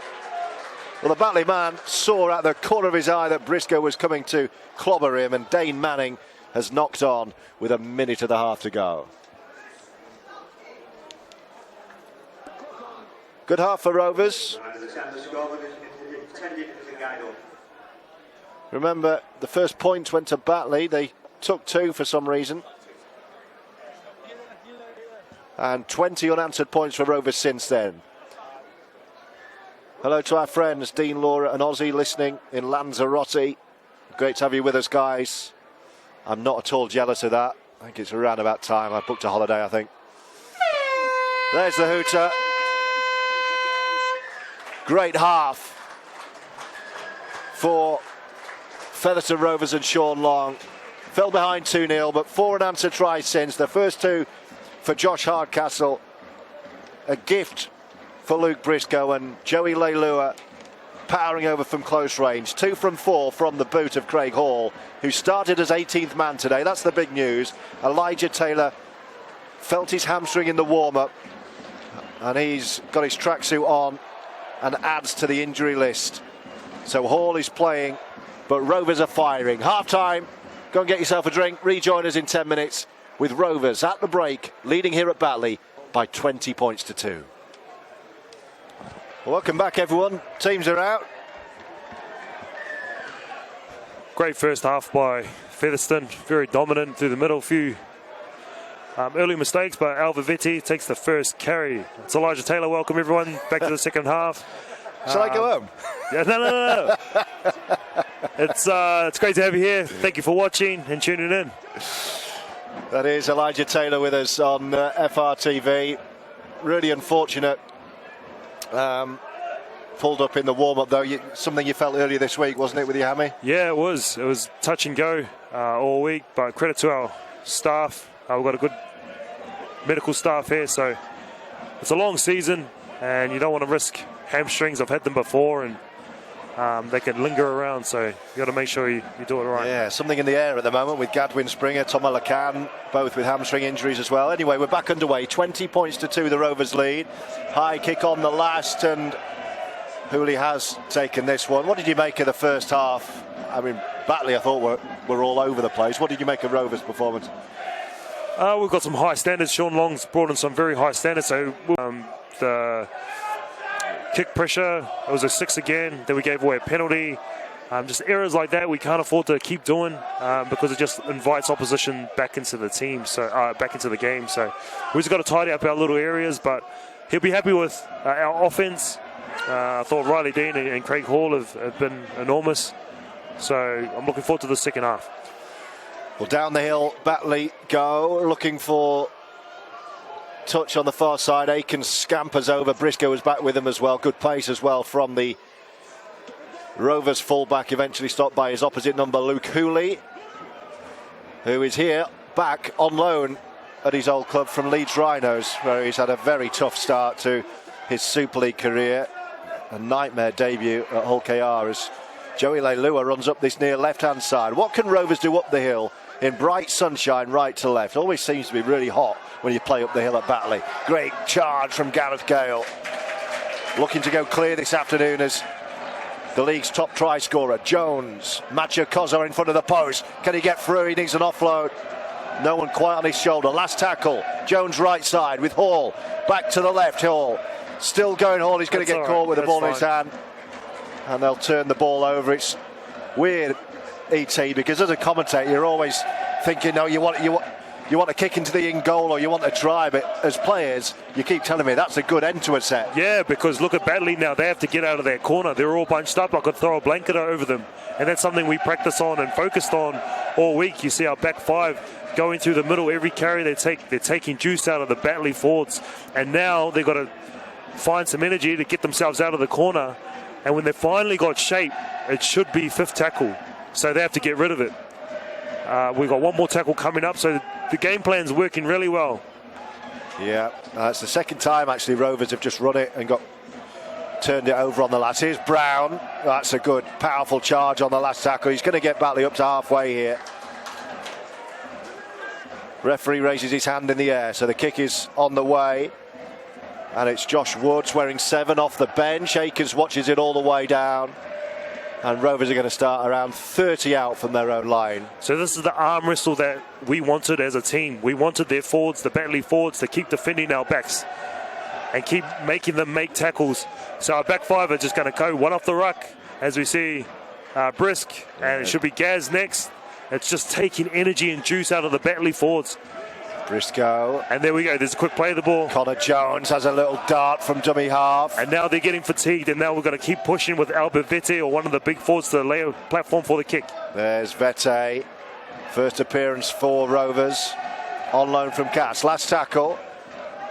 Well, the Batley man saw at the corner of his eye that Briscoe was coming to clobber him, and Dane Manning has knocked on with 1.5 minutes to go. Good half for Rovers. Remember, the first point went to Batley. They took 2 for some reason. And 20 unanswered points for Rovers since then. Hello to our friends Dean, Laura and Ozzy listening in Lanzarote. Great to have you with us, guys. I'm not at all jealous of that. I think it's around about time. I booked a holiday, I think. There's the hooter. Great half for Featherstone Rovers and Sean Long. Fell behind 2-0, but 4 unanswered tries since. The first 2 for Josh Hardcastle. A gift for Luke Briscoe, and Joey Leilua powering over from close range. 2 from 4 from the boot of Craig Hall, who started as 18th man today. That's the big news. Elijah Taylor felt his hamstring in the warm-up, and he's got his tracksuit on and adds to the injury list. So Hall is playing, but Rovers are firing. Half-time. Go and get yourself a drink. Rejoin us in 10 minutes with Rovers at the break, leading here at Batley by 20 points to 2. Welcome back, everyone. Teams are out. Great first half by Featherstone. Very dominant through the middle. Few early mistakes, but Albert Vete takes the first carry. It's Elijah Taylor. Welcome, everyone. Back to the second half. Shall I go home? Yeah, no. It's great to have you here. Thank you for watching and tuning in. That is Elijah Taylor with us on FRTV. Really unfortunate. Pulled up in the warm-up, though. Something you felt earlier this week, wasn't it, with your hammy? Yeah, it was. It was touch and go all week, but credit to our staff. We've got a good medical staff here, so it's a long season, and you don't want to risk hamstrings. I've had them before, and they can linger around. So you got to make sure you do it right. Yeah, something in the air at the moment with Gadwin Springer, Thomas Lacan, both with hamstring injuries as well. Anyway, we're back underway. 20 points to 2, the Rovers lead. High kick on the last, and Hooley has taken this one. What did you make of the first half? I mean, Batley, I thought were all over the place. What did you make of Rovers' performance? We've got some high standards. Sean Long's brought in some very high standards. So the kick pressure, it was a 6 again. Then we gave away a penalty. Just errors like that we can't afford to keep doing because it just invites opposition back into the team, so back into the game. So we've just got to tidy up our little areas, but he'll be happy with our offense. I thought Riley Dean and Craig Hall have been enormous. So I'm looking forward to the second half. Well, down the hill, Batley go, looking for touch on the far side. Aiken scampers over. Briscoe was back with him as well. Good pace as well from the Rovers fullback, eventually stopped by his opposite number, Luke Hooley, who is here back on loan at his old club from Leeds Rhinos, where he's had a very tough start to his Super League career. A nightmare debut at Hull KR as Joey Leilua runs up this near left-hand side. What can Rovers do up the hill in bright sunshine right to left? Always seems to be really hot when you play up the hill at Batley. Great charge from Gareth Gale. Looking to go clear this afternoon as the league's top try scorer, Jones. Macho Kozo in front of the post. Can he get through? He needs an offload. No one quite on his shoulder. Last tackle. Jones right side with Hall. Back to the left, Hall. Still going Hall. He's going to get caught with the ball in his hand. And they'll turn the ball over. It's weird, ET, because as a commentator, you're always thinking, no, you want a kick into the in goal or you want a try, but as players, you keep telling me that's a good end to a set. Yeah, because look at Batley now. They have to get out of their corner. They're all bunched up. I could throw a blanket over them. And that's something we practice on and focused on all week. You see our back five going through the middle. Every carry they're taking juice out of the Batley forwards. And now they've got to find some energy to get themselves out of the corner. And when they finally got shape, it should be fifth tackle. So they have to get rid of it. We've got one more tackle coming up, so the game plan's working really well. Yeah, it's the second time actually Rovers have just run it and turned it over on the last. Here's Brown. That's a good, powerful charge on the last tackle. He's going to get Batley up to halfway here. Referee raises his hand in the air, so the kick is on the way. And it's Josh Woods wearing 7 off the bench. Akers watches it all the way down. And Rovers are going to start around 30 out from their own line. So this is the arm wrestle that we wanted as a team. We wanted their forwards, the Batley forwards, to keep defending our backs and keep making them make tackles. So our back five are just going to go one off the ruck, as we see Brisk, and it should be Gaz next. It's just taking energy and juice out of the Batley forwards. Briscoe. And there we go. There's a quick play of the ball. Connor Jones has a little dart from dummy half. And now they're getting fatigued, and now we're going to keep pushing with Albert Vete or one of the big forwards to lay a platform for the kick. There's Vete. First appearance for Rovers. On loan from Cass. Last tackle.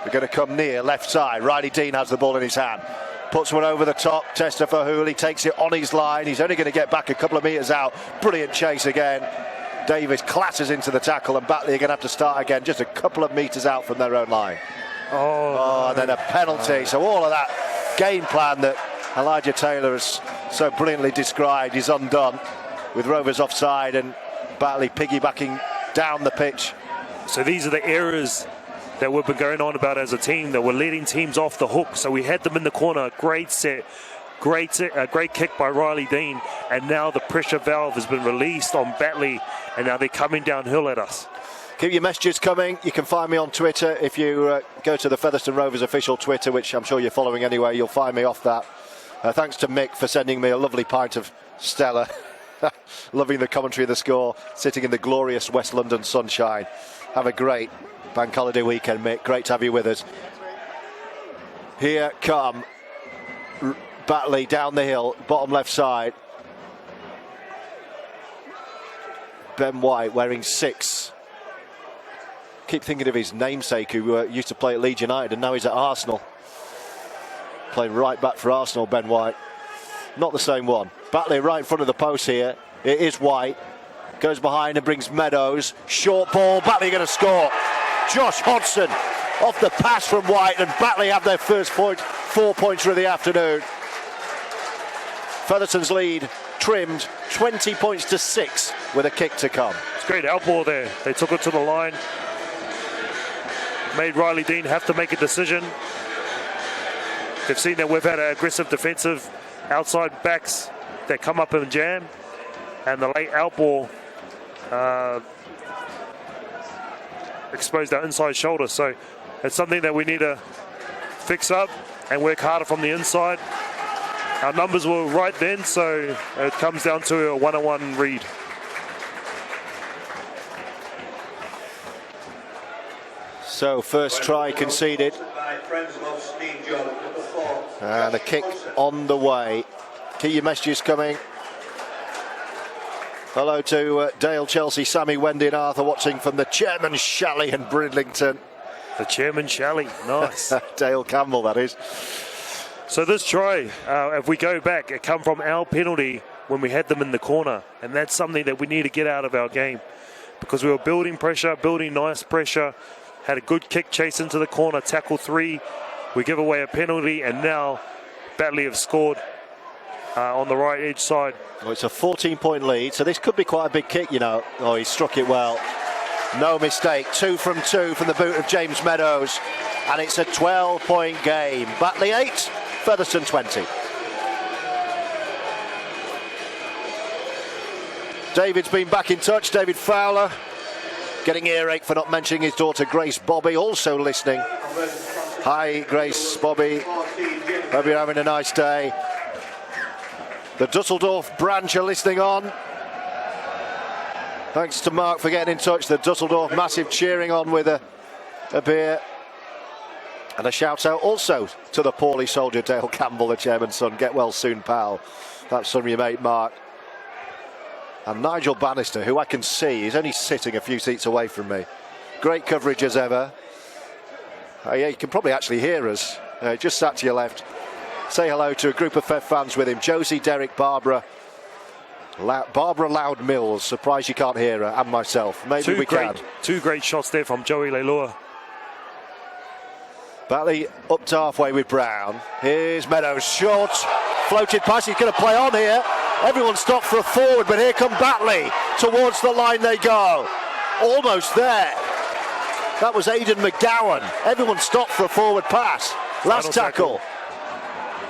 They're going to come near left side. Riley Dean has the ball in his hand. Puts one over the top. Tester for Hooley. Takes it on his line. He's only going to get back a couple of metres out. Brilliant chase again. Davis clashes into the tackle, and Batley are going to have to start again just a couple of metres out from their own line. And then a penalty. So all of that game plan that Elijah Taylor has so brilliantly described is undone with Rovers offside and Batley piggybacking down the pitch. So these are the errors that we've been going on about as a team, that we're letting teams off the hook. So we had them in the corner. Great set. Great kick by Riley Dean, and now the pressure valve has been released on Batley, and now they're coming downhill at us. Keep your messages coming. You can find me on Twitter. If you go to the Featherstone Rovers official Twitter, which I'm sure you're following anyway, you'll find me off that. Thanks to Mick for sending me a lovely pint of Stella. Loving the commentary of the score, sitting in the glorious West London sunshine. Have a great bank holiday weekend, Mick. Great to have you with us. Here come Batley down the hill, bottom left side. Ben White wearing 6. Keep thinking of his namesake who used to play at Leeds United and now he's at Arsenal. Playing right back for Arsenal, Ben White. Not the same one. Batley right in front of the post here. It is White. Goes behind and brings Meadows. Short ball. Batley going to score. Josh Hodgson off the pass from White, and Batley have their first point. 4 points for the afternoon. Featherstone's lead trimmed 20 points to 6 with a kick to come. It's great outball there. They took it to the line. Made Riley Dean have to make a decision. They've seen that we've had aggressive defensive outside backs that come up and jam. And the late outball exposed our inside shoulder. So it's something that we need to fix up and work harder from the inside. Our numbers were right then, so it comes down to a one-on-one read. So first try conceded. And a kick on the way. Keep your messages coming. Hello to Dale, Chelsea, Sammy, Wendy and Arthur watching from the Chairman Shalley in Bridlington. The Chairman Shalley, nice. Dale Campbell, that is. So this try, if we go back, it come from our penalty when we had them in the corner. And that's something that we need to get out of our game. Because we were building pressure, building nice pressure. Had a good kick chase into the corner, tackle 3. We give away a penalty, and now Batley have scored on the right edge side. Well, it's a 14-point lead, so this could be quite a big kick, you know. Oh, he struck it well. No mistake. 2 from 2 from the boot of James Meadows. And it's a 12-point game. Batley 8, Featherstone 20. David's been back in touch. David Fowler getting earache for not mentioning his daughter Grace Bobby, also listening. Hi, Grace Bobby. Hope you're having a nice day. The Dusseldorf branch are listening on. Thanks to Mark for getting in touch. The Dusseldorf massive cheering on with a beer. And a shout out also to the poorly soldier Dale Campbell, the chairman's son. Get well soon, pal. That's from your mate Mark. And Nigel Bannister, who I can see, is only sitting a few seats away from me. Great coverage as ever. Yeah, you can probably actually hear us. Just sat to your left. Say hello to a group of Fev fans with him. Josie, Derek, Barbara. Barbara Loud Mills. Surprised you can't hear her, and myself. Maybe we can. 2 great shots there from Joey Leilua. Batley up to halfway with Brown. Here's Meadows. Short. Floated pass. He's going to play on here. Everyone stopped for a forward, but here come Batley. Towards the line they go. Almost there. That was Aidan McGowan. Everyone stopped for a forward pass. Last tackle.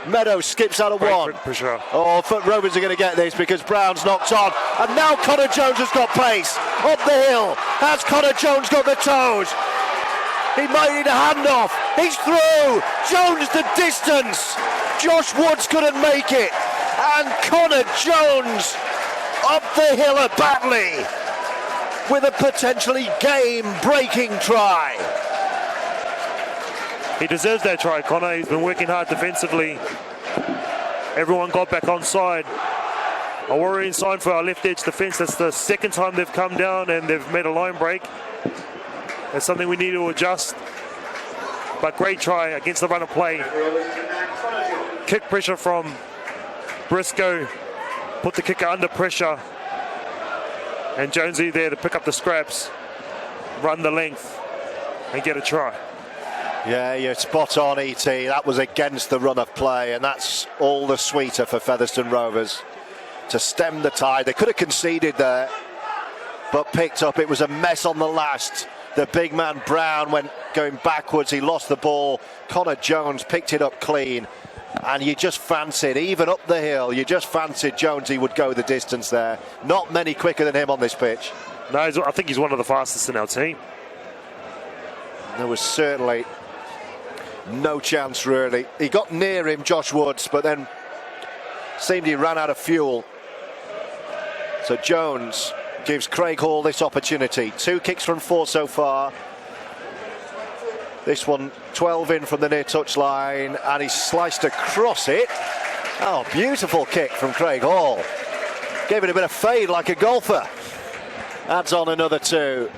Meadows skips out of one. Oh, Foot Rovers are going to get this because Brown's knocked on. And now Connor Jones has got pace. Up the hill. Has Connor Jones got the toes? He might need a handoff. He's through. Jones the distance. Josh Woods couldn't make it. And Connor Jones up the hill at Batley with a potentially game-breaking try. He deserves that try, Connor. He's been working hard defensively. Everyone got back on side. A worrying sign for our left edge defence. That's the second time they've come down and they've made a line break. That's something we need to adjust. But great try against the run of play. Kick pressure from Briscoe. Put the kicker under pressure. And Jonesy there to pick up the scraps. Run the length and get a try. Yeah, you're spot on, E.T. That was against the run of play, and that's all the sweeter for Featherstone Rovers to stem the tide. They could have conceded there, but picked up. It was a mess on the last. The big man Brown went going backwards. He lost the ball. Connor Jones picked it up clean, and you just fancied, even up the hill, you just fancied Jonesy would go the distance there. Not many quicker than him on this pitch. No, I think he's one of the fastest in our team. There was certainly no chance, really. He got near him, Josh Woods, but then seemed he ran out of fuel. So Jones gives Craig Hall this opportunity. 2 kicks from 4 so far. This one 12 in from the near touch line, and he sliced across it. Oh, beautiful kick from Craig Hall. Gave it a bit of fade like a golfer. Adds on another 2.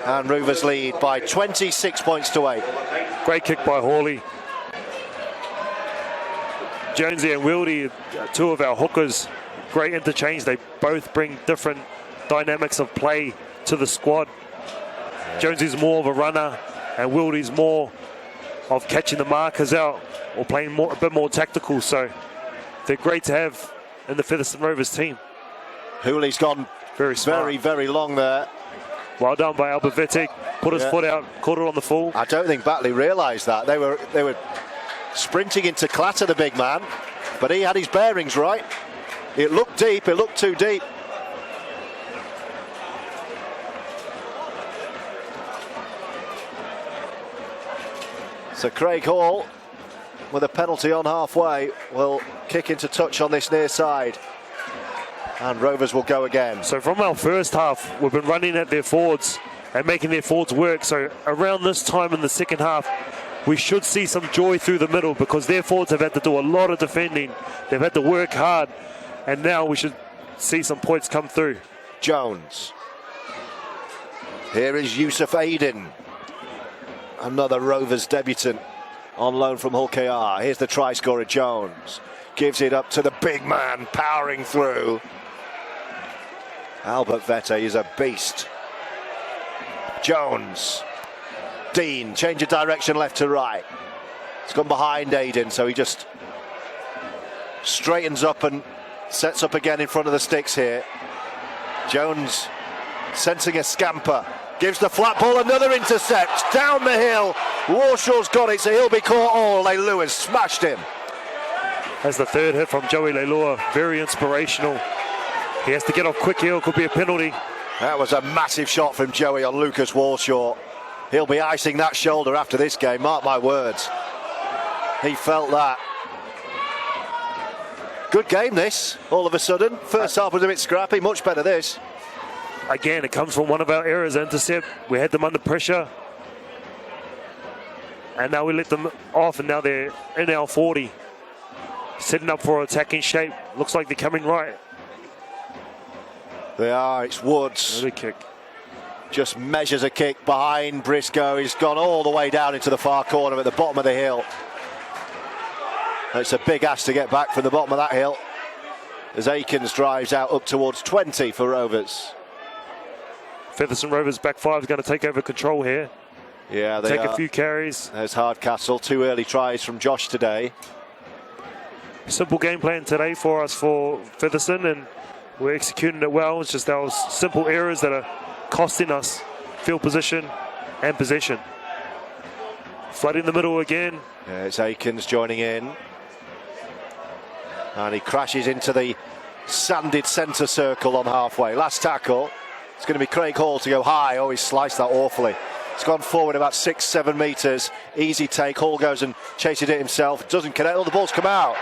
And Rovers lead by 26 points to 8. Great kick by Hawley. Jonesy and Wildy, 2 of our hookers. Great interchange. They both bring different dynamics of play to the squad. Jonesy's more of a runner, and Wildy's more of catching the markers out or playing a bit more tactical. So they're great to have in the Featherston Rovers team. Hooley's gone Very smart. very, very long there. Well done by Albervetic. Put his foot out, caught it on the full. I don't think Batley realised that. They were sprinting into clatter, the big man, but he had his bearings right. It looked deep, it looked too deep. So Craig Hall, with a penalty on halfway, will kick into touch on this near side. And Rovers will go again. So from our first half, we've been running at their forwards and making their forwards work. So around this time in the second half, we should see some joy through the middle because their forwards have had to do a lot of defending. They've had to work hard. And now we should see some points come through. Jones. Here is Yusuf Aiden. Another Rovers debutant on loan from Hull KR. Here's the try scorer, Jones. Gives it up to the big man, powering through. Albert Vette is a beast. Jones. Dean, change of direction left to right. It's gone behind Aiden, so he just straightens up and sets up again in front of the sticks here. Jones sensing a scamper. Gives the flat ball, another intercept. Down the hill. Warshaw's got it, so he'll be caught all. Leilua smashed him. As the third hit from Joey Leilua, very inspirational. He has to get off quick here, could be a penalty. That was a massive shot from Joey on Lucas Warshaw. He'll be icing that shoulder after this game, mark my words. He felt that. Good game this, all of a sudden. First half was a bit scrappy, much better this. Again, it comes from one of our errors, intercept. We had them under pressure. And now we let them off, and now they're in our 40. Setting up for attacking shape. Looks like they're coming right. They are, it's Woods. Another kick. Just measures a kick behind Briscoe. He's gone all the way down into the far corner at the bottom of the hill. It's a big ask to get back from the bottom of that hill as Akins drives out up towards 20 for Rovers. Featherston Rovers back five is going to take over control here. Yeah, they take are. A few carries. There's Hardcastle. 2 early tries from Josh today. Simple game plan today for us for Featherston, and we're executing it well. It's just those simple errors that are costing us field position and possession. Flooding the middle again. Yeah, it's Akins joining in. And he crashes into the sanded centre circle on halfway. Last tackle. It's going to be Craig Hall to go high. Oh, he sliced that awfully. It's gone forward about 6-7 metres. Easy take. Hall goes and chases it himself. Doesn't connect. Oh, the ball's come out.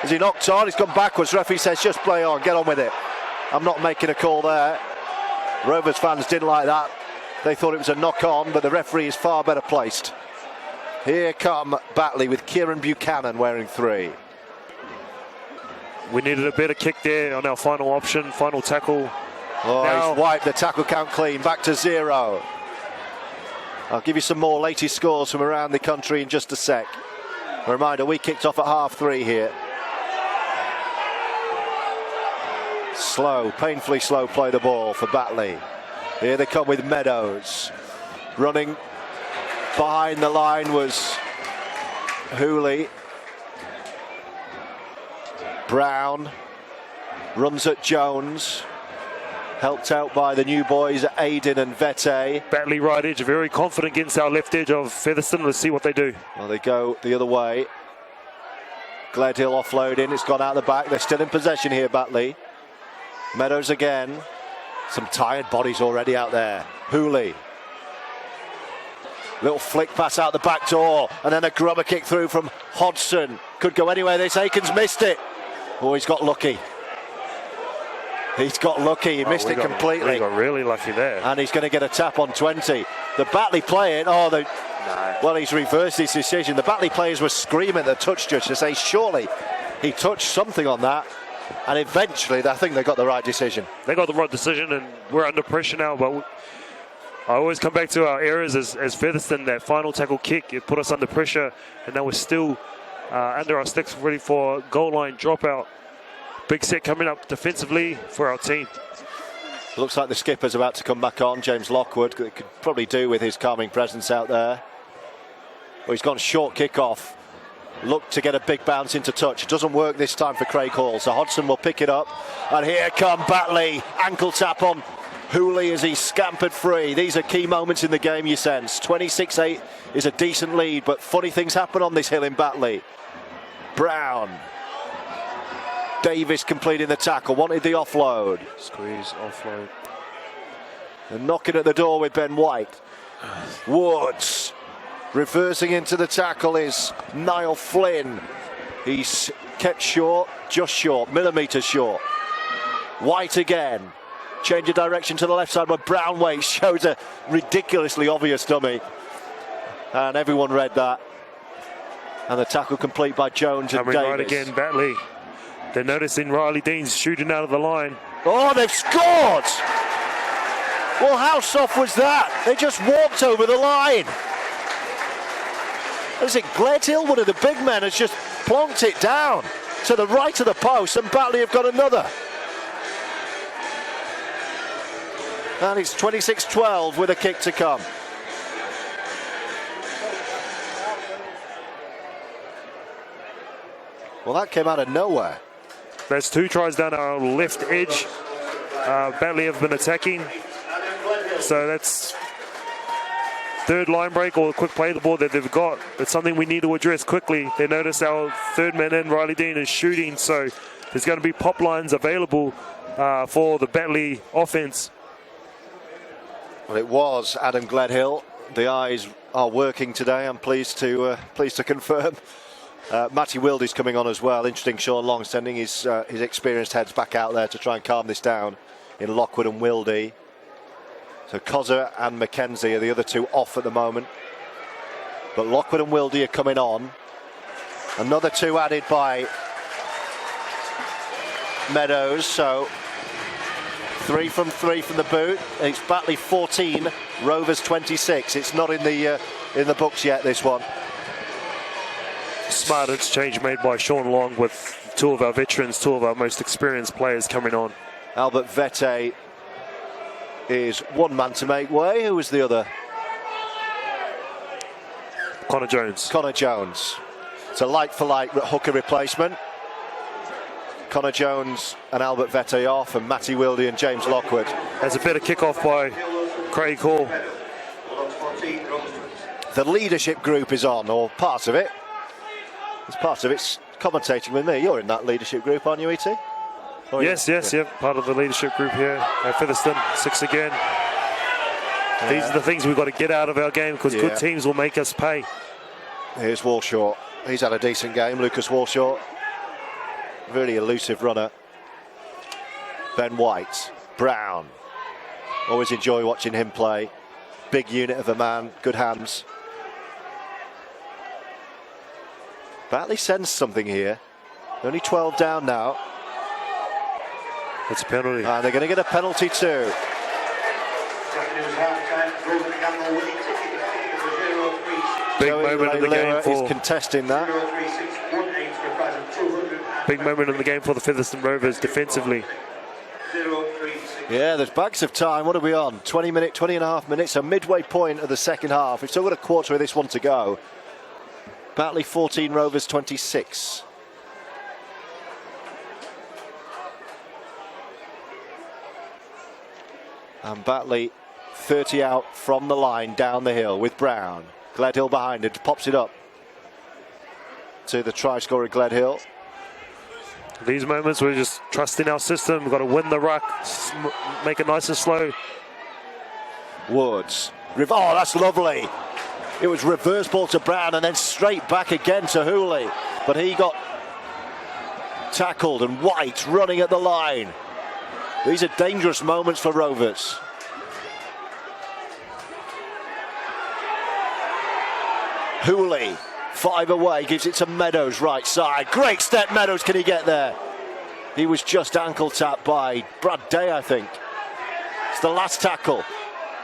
Is he knocked on? He's gone backwards. Referee says just play on. Get on with it. I'm not making a call there. Rovers fans didn't like that. They thought it was a knock on, but the referee is far better placed. Here come Batley with Kieran Buchanan wearing 3. We needed a better kick there on our final option, final tackle. Oh, now, he's wiped the tackle count clean. Back to 0. I'll give you some more latest scores from around the country in just a sec. A reminder, we kicked off at 3:30 here. Slow, painfully slow play the ball for Batley. Here they come with Meadows. Running behind the line was Hooley. Brown runs at Jones. Helped out by the new boys, Aiden and Vette. Batley right edge, very confident against our left edge of Featherston. Let's see what they do. Well, they go the other way. Gledhill offloading. It's gone out the back. They're still in possession here, Batley. Meadows again. Some tired bodies already out there. Hooley. Little flick pass out the back door. And then a grubber kick through from Hodgson. Could go anywhere. This Akins missed it. Oh, he's got lucky. He's got lucky. He missed it completely. He got really lucky there. And he's going to get a tap on 20. The Batley player, well, he's reversed his decision. The Batley players were screaming at the touch judge to say, surely he touched something on that. And eventually, I think they got the right decision. They got the right decision, and we're under pressure now. But I always come back to our errors as Featherston. That final tackle kick, it put us under pressure, and now we're still under our sticks, ready for goal line dropout. Big set coming up defensively for our team. Looks like the skipper's about to come back on, James Lockwood. Could probably do with his calming presence out there. Well, he's gone short kick-off. look to get a big bounce into touch. It doesn't work this time for Craig Hall, so Hodgson will pick it up. And here come Batley. Ankle tap on Hooley as he scampered free. These are key moments in the game, you sense. 26-8 is a decent lead, but funny things happen on this hill in Batley. Brown. Davis completing the tackle, wanted the offload. Squeeze, offload. And knocking at the door with Ben White. Woods. Reversing into the tackle is Niall Flynn. He's kept short, just short, millimetres short. White again. Change of direction to the left side, but Brown waits, shows a ridiculously obvious dummy. And everyone read that. And the tackle complete by Jones and Davis. Right again, Batley. They're noticing Riley Dean's shooting out of the line. Oh, they've scored! Well, how soft was that? They just walked over the line. Is it Gledhill? One of the big men has just plonked it down to the right of the post, and Batley have got another. And it's 26-12 with a kick to come. Well, that came out of nowhere. That's 2 tries down our left edge. Batley have been attacking. So that's third line break or a quick play the ball that they've got. It's something we need to address quickly. They notice our third man in, Riley Dean, is shooting. So there's going to be pop lines available for the Batley offense. Well, it was Adam Gledhill. The eyes are working today, I'm pleased to confirm. Matty Wildy's coming on as well. Interesting, Sean Long sending his experienced heads back out there to try and calm this down in Lockwood and Wildy. So Cozza and McKenzie are the other two off at the moment. But Lockwood and Wildy are coming on. Another 2 added by Meadows, so 3 from the boot. It's Batley 14, Rovers 26. It's not in the books yet, this one. Smart exchange made by Sean Long with 2 of our veterans, 2 of our most experienced players coming on. Albert Vete is one man to make way. Who was the other? Connor Jones. Connor Jones. It's a like-for-like hooker replacement. Connor Jones and Albert Vete off, and Matty Wildy and James Lockwood. That's a better kick-off by Craig Hall. The leadership group is on, or part of it. It's part of it's commentating with me. You're in that leadership group, aren't you, E.T.? Oh, yes, part of the leadership group here at Featherston. 6 again. Yeah. These are the things we've got to get out of our game, because good teams will make us pay. Here's Walshaw. He's had a decent game, Lucas Walshaw. Really elusive runner. Ben White. Brown. Always enjoy watching him play. Big unit of a man, good hands. Batley sensed something here. Only 12 down now. It's a penalty. And they're going to get a penalty too. Big moment in the game for... He's contesting that. Big moment in the game for the Featherston Rovers defensively. Yeah, there's bags of time. What are we on? 20 and a half minutes. A midway point of the second half. We've still got a quarter of this one to go. Batley 14, Rovers 26. And Batley 30 out from the line down the hill with Brown. Gledhill behind it, pops it up to the try scorer Gledhill. These moments we're just trusting our system. We've got to win the ruck, make it nice and slow. Woods. Oh, that's lovely. It was reverse ball to Brown and then straight back again to Hooley. But he got tackled, and White running at the line. These are dangerous moments for Rovers. Hooley, 5 away, gives it to Meadows, right side. Great step, Meadows, can he get there? He was just ankle tapped by Brad Day, I think. It's the last tackle.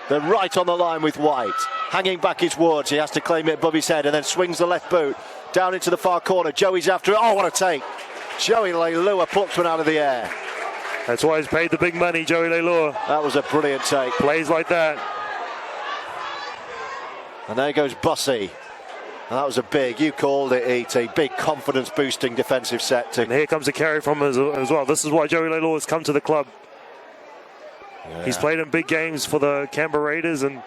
They're right on the line with White. Hanging back is Woods. He has to claim it above his head and then swings the left boot down into the far corner. Joey's after it. Oh, what a take. Joey Leilua plucks one out of the air. That's why he's paid the big money, Joey Leilua. That was a brilliant take. Plays like that. And there goes Bussey. And that was a big, you called it, E.T., big confidence-boosting defensive set. And here comes a carry from him as well. This is why Joey Leilua has come to the club. Yeah. He's played in big games for the Canberra Raiders and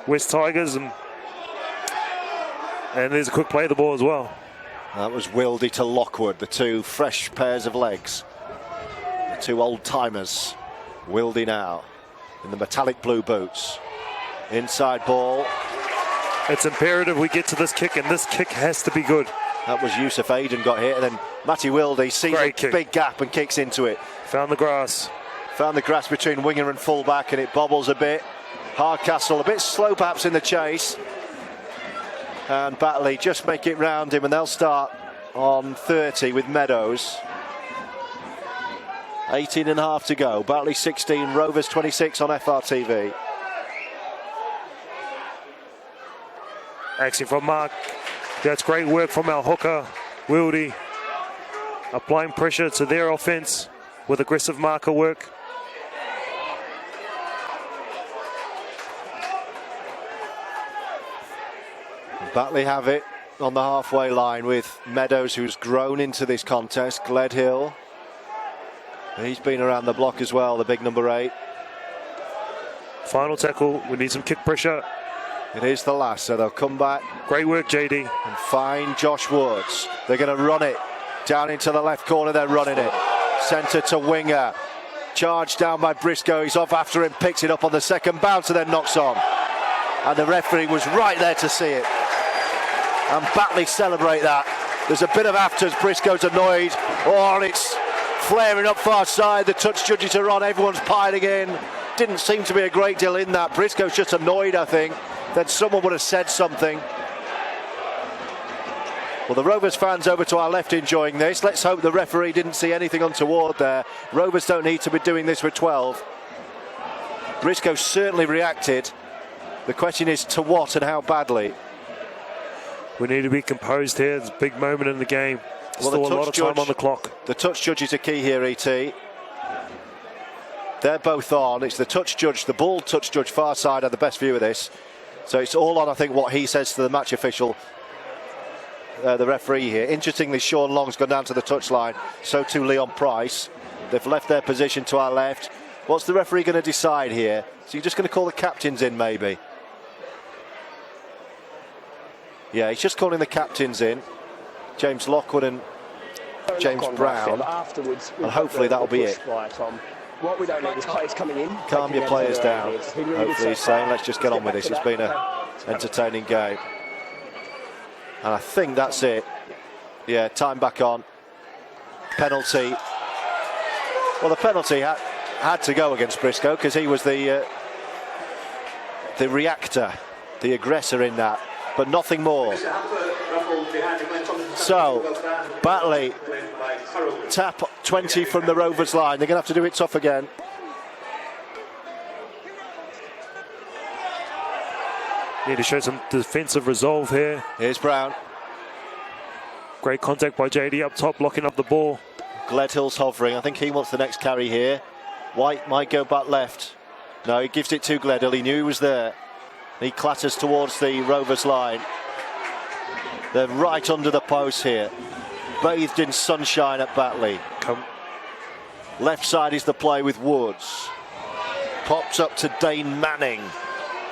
West Tigers. And there's a quick play of the ball as well. That was Wildy to Lockwood, the two fresh pairs of legs. The two old-timers. Wildy now in the metallic blue boots. Inside ball. It's imperative we get to this kick, and this kick has to be good. That was Yusuf Aiden got hit, and then Matty Wildy sees a big gap and kicks into it. Found the grass. Found the grass between winger and fullback, and it bobbles a bit. Hardcastle a bit slow perhaps in the chase. And Batley just make it round him, and they'll start on 30 with Meadows. 18 and a half to go. Batley 16, Rovers 26 on FRTV. Action from Mark. That's great work from our hooker, Wildy. Applying pressure to their offense with aggressive marker work. Batley have it on the halfway line with Meadows, who's grown into this contest. Gledhill. He's been around the block as well, the big number 8. Final tackle. We need some kick pressure. It is the last, so they'll come back. Great work, JD. And find Josh Woods. They're going to run it down into the left corner. They're running it. Centre to winger. Charged down by Briscoe. He's off after him, picks it up on the second bounce and then knocks on. And the referee was right there to see it. And Batley celebrate that. There's a bit of afters. Briscoe's annoyed. Oh, and it's flaring up far side. The touch judges are on. Everyone's piling in. Didn't seem to be a great deal in that. Briscoe's just annoyed, I think. Then someone would have said something. Well, the Rovers fans over to our left enjoying this. Let's hope the referee didn't see anything untoward there. Rovers don't need to be doing this with 12. Briscoe certainly reacted. The question is to what and how badly. We need to be composed here. It's a big moment in the game. Well, Still a lot of time on the clock. The touch judges are key here, E.T. They're both on. It's the touch judge, the ball touch judge far side had the best view of this. So it's all on, I think, what he says to the match official, the referee here. Interestingly, Sean Long's gone down to the touchline. So too Leon Price. They've left their position to our left. What's the referee going to decide here? So you're just going to call the captains in, maybe? Yeah, he's just calling the captains in. James Lockwood and James Brown. And hopefully that'll be it. What we don't need is players coming in. Calm your players down. Hopefully he's saying, let's just get on with this. It's been an entertaining game. And I think that's it. Yeah, time back on. Penalty. Well, the penalty had to go against Briscoe because he was the reactor, the aggressor in that. But nothing more. So, Batley tap 20 from the Rovers line. They're going to have to do it tough again. Need to show some defensive resolve here. Here's Brown. Great contact by JD up top, locking up the ball. Gledhill's hovering. I think he wants the next carry here. White might go back left. No, he gives it to Gledhill. He knew he was there. He clatters towards the Rovers line. They're right under the post here. Bathed in sunshine at Batley. Left side is the play with Woods. Pops up to Dane Manning.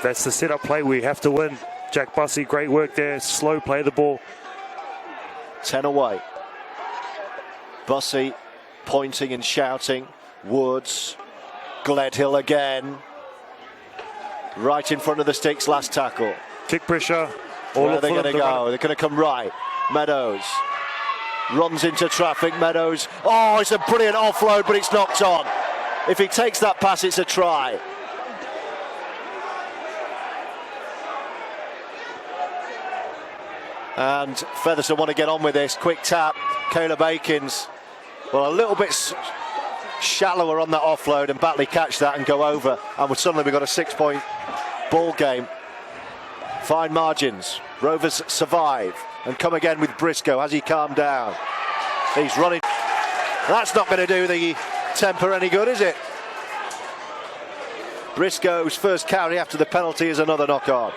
That's the setup play we have to win. Jack Bussey, great work there. Slow play of the ball. 10 away. Bussey pointing and shouting. Woods. Gledhill again. Right in front of the sticks, last tackle. Kick pressure. Where are they going to go? They're going to come right. Meadows runs into traffic. Meadows. Oh, it's a brilliant offload, but it's knocked on. If he takes that pass, it's a try. And Featherstone want to get on with this. Quick tap. Caleb Akins. Well, a little bit shallower on that offload, and Batley catch that and go over. And suddenly we've got a 6-point ball game. Fine margins. Rovers survive and come again with Briscoe. Has he calmed down? He's running. That's not going to do the temper any good, is it? Briscoe's first carry after the penalty is another knock on.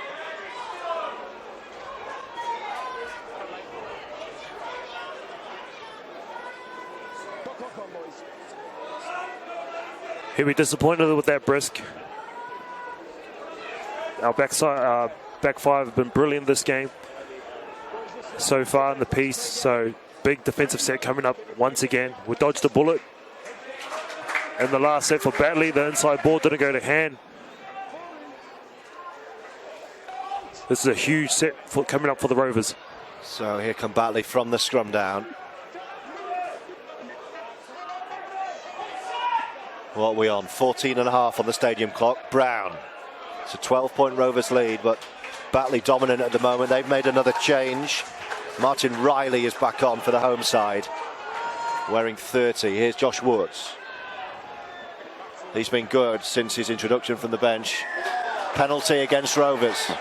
He'll be disappointed with that, Brisk. Our back five have been brilliant this game so far in the piece. So big defensive set coming up once again. We dodged a bullet in the last set for Batley. The inside ball didn't go to hand. This is a huge set coming up for the Rovers. So here come Batley from the scrum down. What are we on? 14.5 on the stadium clock. Brown. It's a 12-point Rovers lead, but Batley dominant at the moment. They've made another change. Martin Riley is back on for the home side, wearing 30. Here's Josh Woods. He's been good since his introduction from the bench. Penalty against Rovers.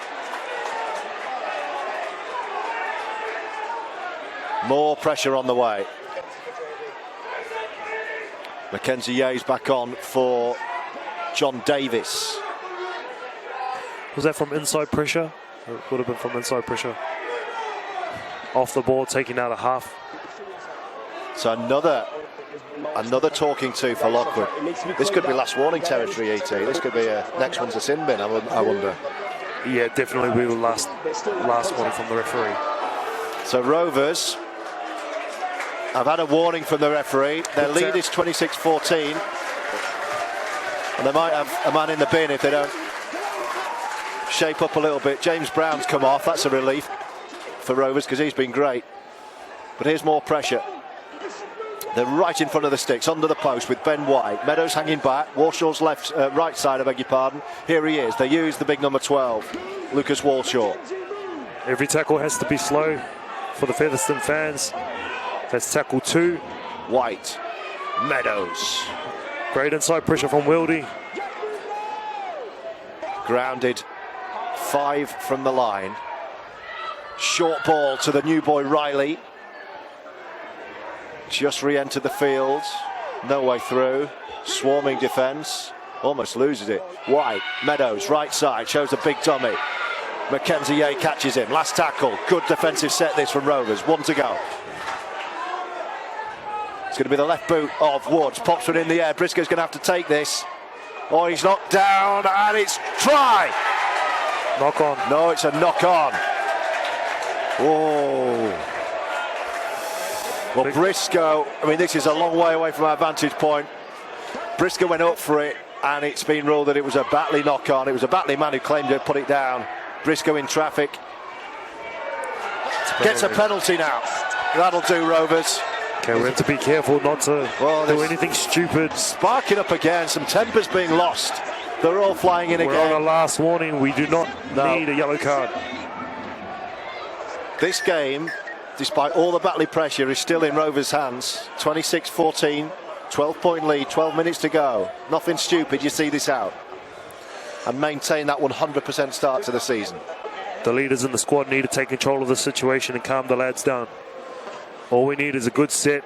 More pressure on the way. Mackenzie Yea's back on for John Davis. Was that from inside pressure? It would have been from inside pressure. Off the ball, taking out a half. So another talking to for Lockwood. This could be last warning territory, ET. This could be next one's a sin bin, I wonder. Yeah, definitely we will last warning from the referee. So Rovers have had a warning from the referee. Their lead is 26-14. And they might have a man in the bin if they don't shape up a little bit. James Brown's come off. That's a relief for Rovers because he's been great. But here's more pressure. They're right in front of the sticks, under the post with Ben White. Meadows hanging back. Walshaw's right side, I beg your pardon. Here he is. They use the big number 12, Lucas Walshaw. Every tackle has to be slow for the Featherston fans. That's tackle 2. White. Meadows. Great inside pressure from Wildy. Grounded 5 from the line. Short ball to the new boy Riley. Just re-entered the field. No way through. Swarming defence. Almost loses it. White. Meadows. Right side. Shows a big dummy. Mackenzie Yea catches him. Last tackle. Good defensive set this from Rovers. 1 to go. It's going to be the left boot of Woods. Pops it in the air. Briscoe's going to have to take this. Oh, he's knocked down and it's try. Knock on. No, it's a knock on. Whoa. Well, Briscoe, I mean, this is a long way away from our vantage point. Briscoe went up for it and it's been ruled that it was a Batley knock on. It was a Batley man who claimed to put it down. Briscoe in traffic. Gets a penalty now. That'll do, Rovers. Okay, we have to be careful not to do anything stupid. Sparking up again, some tempers being lost. They're all flying in again. We're on a last warning. We do not need a yellow card. This game, despite all the Batley pressure, is still in Rovers' hands. 26-14, 12-point lead, 12 minutes to go. Nothing stupid, you see this out. And maintain that 100% start to the season. The leaders in the squad need to take control of the situation and calm the lads down. All we need is a good set,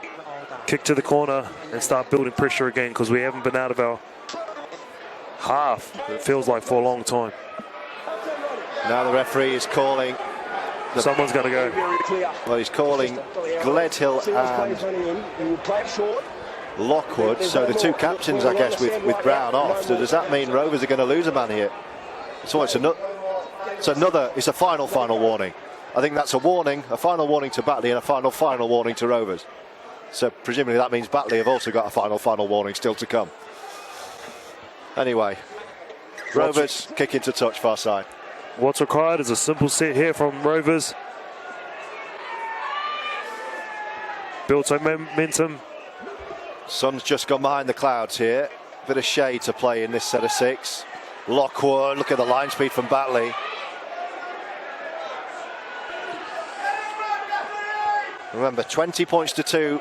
kick to the corner and start building pressure again because we haven't been out of our half, it feels like, for a long time. Now the referee is calling. Someone's going to go. Well, he's calling Gledhill and Lockwood. So the two captains, I guess, with Brown off. So does that mean Rovers are going to lose a man here? So it's a final warning. I think that's a warning, a final warning to Batley and a final warning to Rovers. So presumably that means Batley have also got a final warning still to come. Anyway, Rovers kick into touch far side. What's required is a simple set here from Rovers. Build some momentum. Sun's just gone behind the clouds here. Bit of shade to play in this set of 6. Lockwood, look at the line speed from Batley. Remember, 20 points to 2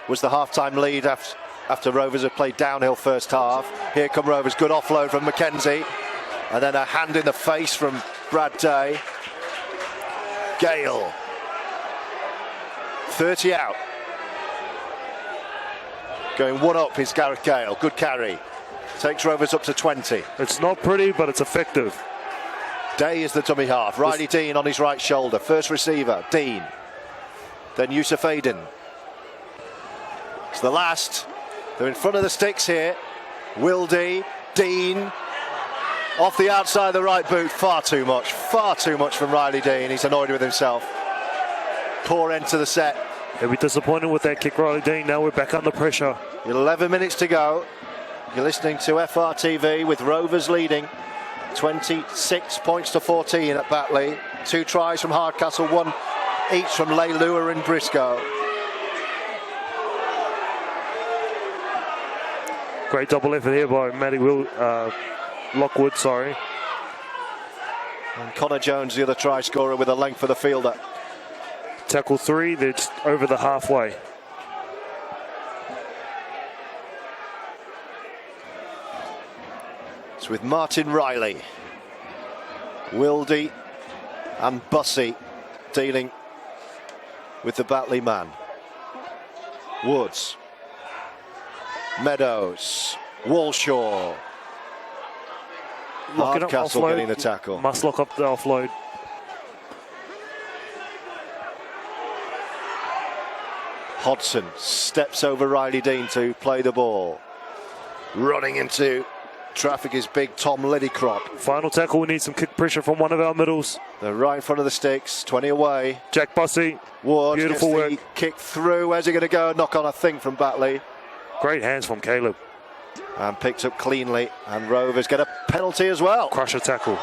was the half-time lead after Rovers had played downhill first half. Here come Rovers, good offload from Mackenzie. And then a hand in the face from Brad Day. Gale. 30 out. Going 1 up is Gareth Gale. Good carry. Takes Rovers up to 20. It's not pretty, but it's effective. Day is the dummy half. Riley Dean on his right shoulder. First receiver, Dean. Then Yusuf Aiden. It's the last. They're in front of the sticks here. Wildy, Dean, off the outside of the right boot. Far too much from Riley Dean. He's annoyed with himself. Poor end to the set. He'll be disappointed with that kick, Riley Dean. Now we're back under pressure. 11 minutes to go. You're listening to FRTV with Rovers leading 26 points to 14 at Batley. 2 tries from Hardcastle, 1 each from Leilua and Briscoe. Great double effort here by Matty Lockwood, sorry. And Connor Jones, the other try scorer, with a length for the fielder. Tackle 3, they're just over the halfway. It's with Martin Riley, Wildy and Bussey dealing with the Batley man. Woods, Meadows, Walshaw. Hardcastle getting the tackle. Must lock up the offload. Hodson steps over Riley Dean to play the ball. Running into traffic is big Tom Liddycrop. Final tackle, we need some kick pressure from one of our middles. They're right in front of the sticks, 20 away. Jack Bussey, Ward beautiful gets work. the kick through. Where's he going to go? Knock on a thing from Batley. Great hands from Caleb. And picked up cleanly. And Rovers get a penalty as well. Crusher tackle.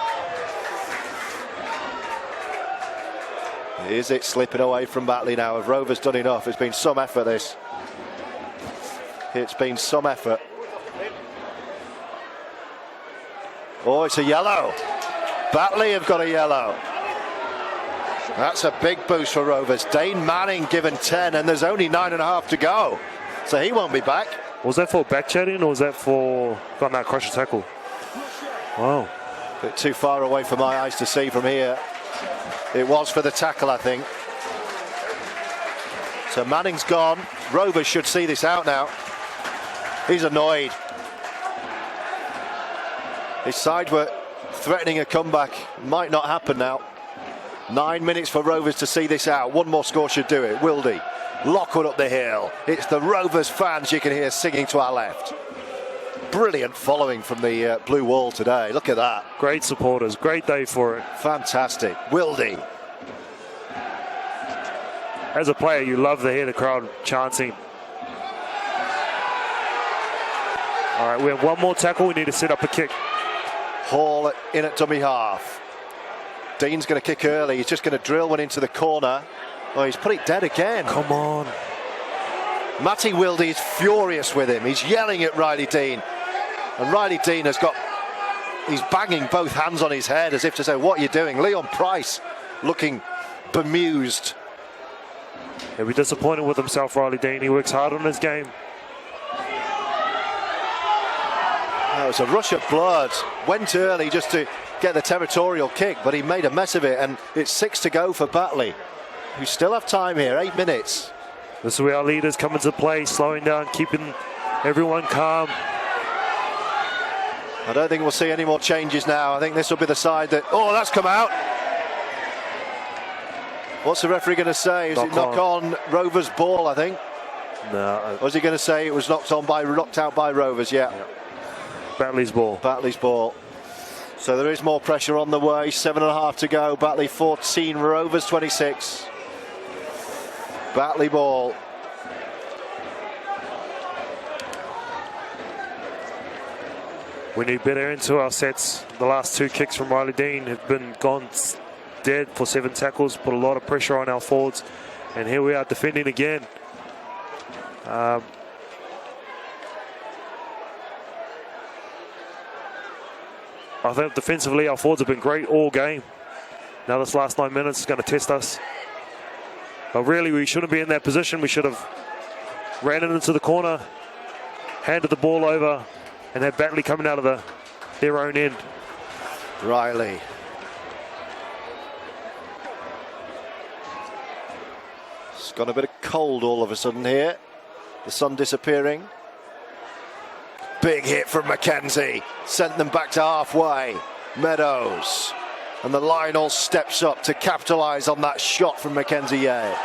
Is it slipping away from Batley now? Have Rovers done enough? It's been some effort, this. It's been some effort. Oh, it's a yellow. Batley have got a yellow. That's a big boost for Rovers. Dane Manning given 10, and there's only 9.5 to go. So he won't be back. Was that for back chatting or was that for got that crusher tackle? Wow. A bit too far away for my eyes to see from here. It was for the tackle, I think. So Manning's gone. Rovers should see this out now. He's annoyed. His side were threatening a comeback. Might not happen now. 9 minutes for Rovers to see this out. One more score should do it. Wildy. Lockwood up the hill. It's the Rovers fans you can hear singing to our left. Brilliant following from the blue wall today. Look at that. Great supporters. Great day for it. Fantastic. Wildy. As a player, you love to hear the crowd chanting. All right, we have one more tackle. We need to set up a kick. Hall in at dummy half. Dean's going to kick early. He's just going to drill one into the corner. Oh, he's put it dead again. Come on. Matty Wildy is furious with him. He's yelling at Riley Dean. And Riley Dean he's banging both hands on his head as if to say, what are you doing? Leon Price looking bemused. He'll be disappointed with himself, Riley Dean. He works hard on his game. That was a rush of blood. Went early just to get the territorial kick, but he made a mess of it. And it's 6 to go for Batley, who still have time here, 8 minutes. This is where our leaders come into play, slowing down, keeping everyone calm. I don't think we'll see any more changes now. I think this will be the side that... Oh, that's come out. What's the referee going to say? Is it knock on Rovers' ball, I think? No. Or is he going to say it was knocked out by Rovers? Yeah. Batley's ball. Batley's ball. So there is more pressure on the way. 7.5 to go. Batley 14, Rovers 26. Batley ball. We need better into our sets. The last 2 kicks from Riley Dean have been gone dead for 7 tackles, put a lot of pressure on our forwards, and here we are defending again. I think defensively our forwards have been great all game. Now this last 9 minutes is going to test us. But really we shouldn't be in that position. We should have ran it into the corner, handed the ball over, and had Batley coming out of their own end. Riley. It's gone a bit of cold all of a sudden here. The sun disappearing. Big hit from Mackenzie. Sent them back to halfway. Meadows. And the Lionel steps up to capitalise on that shot from Mackenzie Yeh.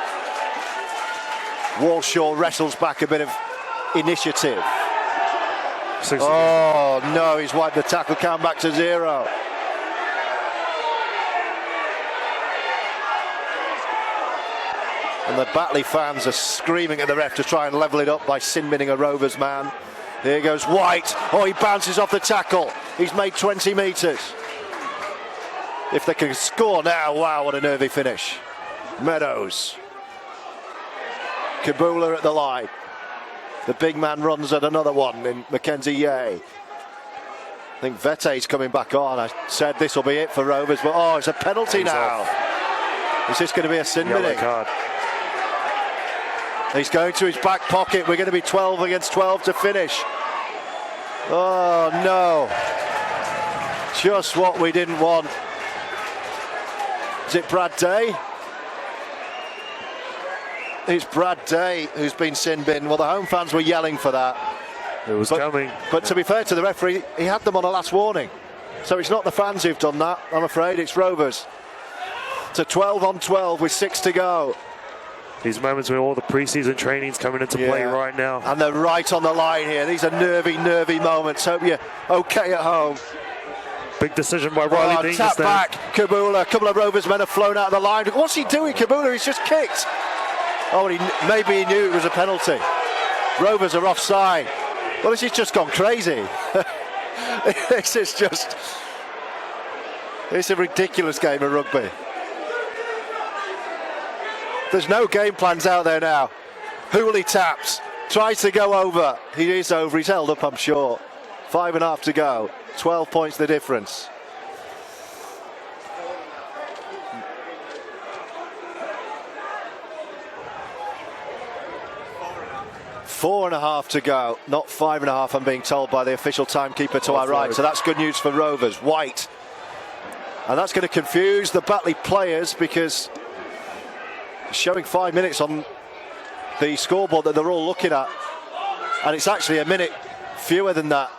Walshaw wrestles back a bit of initiative. Six Oh no, he's wiped the tackle count back to 0. And the Batley fans are screaming at the ref to try and level it up by sin-binning a Rovers man. Here goes White. Oh, he bounces off the tackle. He's made 20 metres. If they can score now, wow, what a nervy finish. Meadows. Kabula at the line. The big man runs at another one in Mackenzie Yeh. I think Vette's coming back on. I said this will be it for Rovers, but oh, it's a penalty now. Is this going to be a sin-binning? card. He's going to his back pocket. We're going to be 12 against 12 to finish. Oh no. Just what we didn't want. Is it Brad Day? It's Brad Day who's been sin-binned. Well, the home fans were yelling for that. It was coming. But to be fair to the referee, he had them on a last warning. So it's not the fans who've done that, I'm afraid. It's Rovers. To 12 on 12 with 6 to go. These moments where all the pre-season training's coming into play right now. And they're right on the line here. These are nervy moments. Hope you're okay at home. Big decision by Riley Dean. Tap back, Kabula. A couple of Rovers men have flown out of the line. What's he doing, Kabula? He's just kicked. Oh, maybe he knew it was a penalty. Rovers are offside. Well, this has just gone crazy. It's a ridiculous game of rugby. There's no game plans out there now. Hooley taps, tries to go over. He is over, he's held up, I'm sure. 5.5 to go, 12 points the difference. Four and a half to go, not 5.5, I'm being told by the official timekeeper to our right. So that's good news for Rovers. White. And that's going to confuse the Batley players because showing 5 minutes on the scoreboard that they're all looking at, and it's actually a minute fewer than that.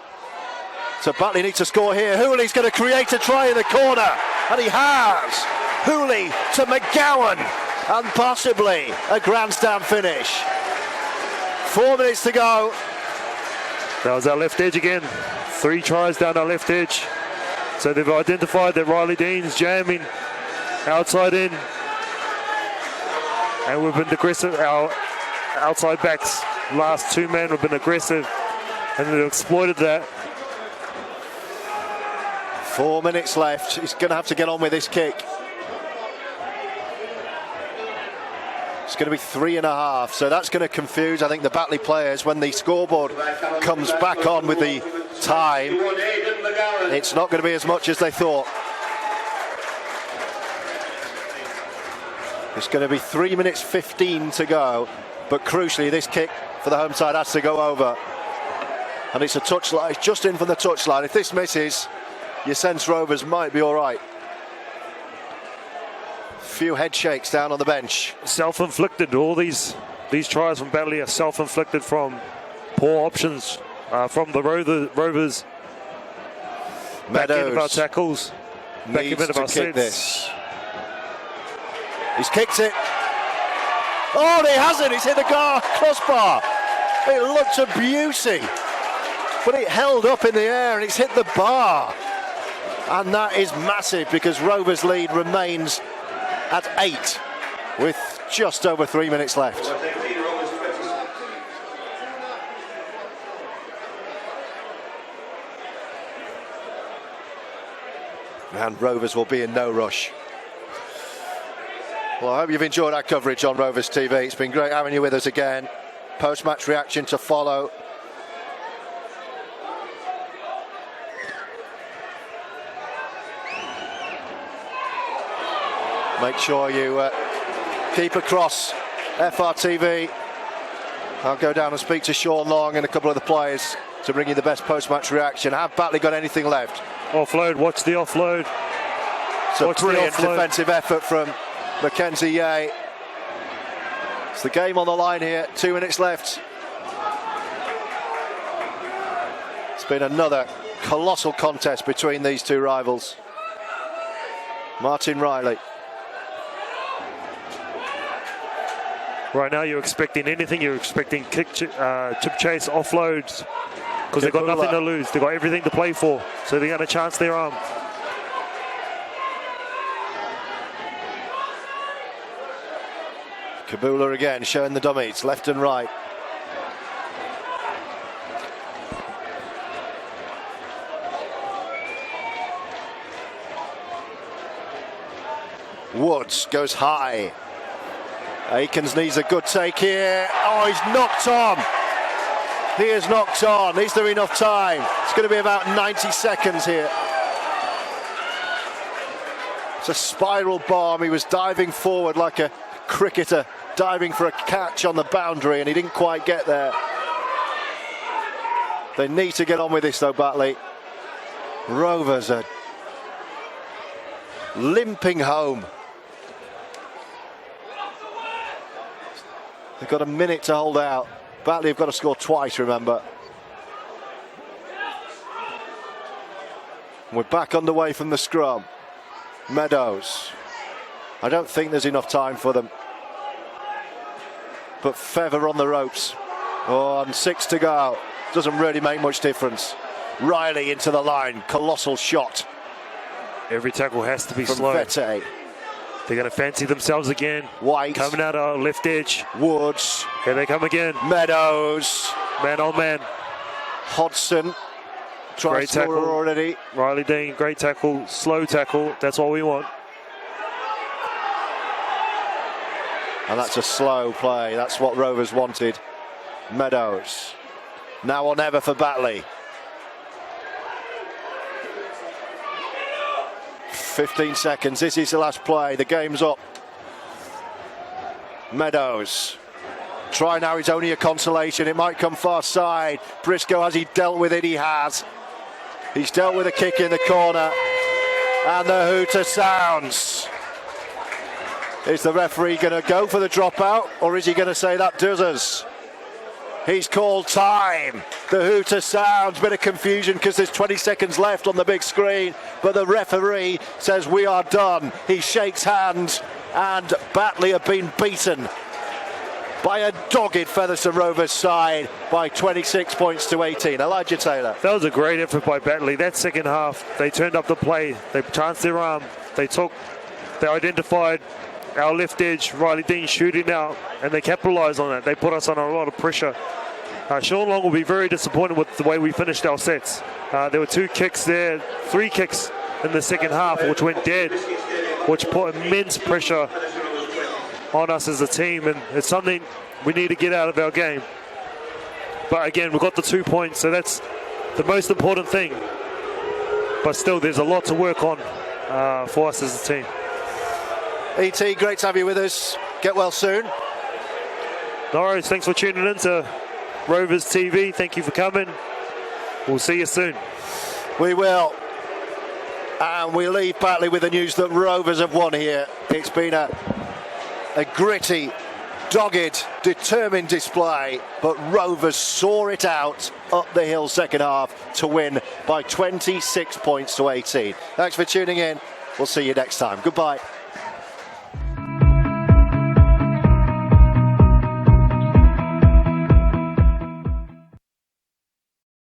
So Batley needs to score here. Hooley's going to create a try in the corner, and he has. Hooley to McGowan, and possibly a grandstand finish. 4 minutes to go. That was our left edge again. 3 tries down our left edge. So they've identified that Riley Dean's jamming outside in. And we've been aggressive. Our outside backs, last 2 men, have been aggressive, and they've exploited that. 4 minutes left. He's going to have to get on with this kick. It's going to be 3.5, so that's going to confuse, I think, the Batley players when the scoreboard comes back on with the time. It's not going to be as much as they thought. It's going to be 3 minutes 15 to go, but crucially this kick for the home side has to go over, and it's a touchline. It's just in from the touchline. If this misses, you sense Rovers might be all right. Few head shakes down on the bench. Self-inflicted. All these tries from Batley are self-inflicted from poor options from the Rovers. Back end of our tackles. Back end of our sets. This. He's kicked it. Oh, he hasn't. He's hit the crossbar. It looked a beauty, but it held up in the air and it's hit the bar. And that is massive because Rovers' lead remains at 8 with just over 3 minutes left. And Rovers will be in no rush. Well, I hope you've enjoyed our coverage on Rovers TV. It's been great having you with us again. Post-match reaction to follow. Make sure you keep across FRTV. I'll go down and speak to Sean Long and a couple of the players to bring you the best post-match reaction. Have Batley got anything left? Offload, watch the offload. It's a brilliant defensive effort from Mackenzie Yeh. It's the game on the line here, 2 minutes left. It's been another colossal contest between these two rivals. Martin Riley. Right now, you're expecting anything. You're expecting kick, chip chase, offloads, because they've got nothing to lose. They've got everything to play for, so they're going to chance their arm. Kabula again, showing the dummies, left and right. Woods goes high. Aikens needs a good take here. Oh, he's knocked on. He is knocked on. Is there enough time? It's going to be about 90 seconds here. It's a spiral bomb. He was diving forward like a cricketer, diving for a catch on the boundary, and he didn't quite get there. They need to get on with this though, Batley. Rovers are limping home. They've got a minute to hold out. Batley have got to score twice, remember. We're back underway from the scrum. Meadows. I don't think there's enough time for them. But Fev are on the ropes. Oh, and 6 to go. Doesn't really make much difference. Riley into the line. Colossal shot. Every tackle has to be from slow. Vete. They're going to fancy themselves again. White. Coming out our left edge. Woods. Here they come again. Meadows. Man on man. Hodson. Tries to score already. Riley Dean, great tackle. Slow tackle. That's what we want. And that's a slow play. That's what Rovers wanted. Meadows. Now or never for Batley. 15 seconds. This is the last play. The game's up. Meadows. Try now. It's only a consolation. It might come far side. Briscoe, has he dealt with it? He has. He's dealt with a kick in the corner. And the hooter sounds. Is the referee going to go for the dropout, or is he going to say that does us? He's called time. The hooter sounds. Bit of confusion because there's 20 seconds left on the big screen, but the referee says we are done. He shakes hands, and Batley have been beaten by a dogged Featherstone Rovers side by 26 points to 18. Elijah Taylor. That was a great effort by Batley. That second half, they turned up the play. They chanced their arm. They identified our left edge, Riley Dean shooting out, and they capitalised on that. They put us on a lot of pressure. Sean Long will be very disappointed with the way we finished our sets. There were 2 kicks there, 3 kicks in the second half, which went dead, which put immense pressure on us as a team, and it's something we need to get out of our game. But again, we've got the 2 points, so that's the most important thing. But still, there's a lot to work on for us as a team. E.T., great to have you with us. Get well soon. No worries. Thanks for tuning in to Rovers TV. Thank you for coming. We'll see you soon. We will. And we leave Batley with the news that Rovers have won here. It's been a gritty, dogged, determined display, but Rovers saw it out up the hill second half to win by 26 points to 18. Thanks for tuning in. We'll see you next time. Goodbye.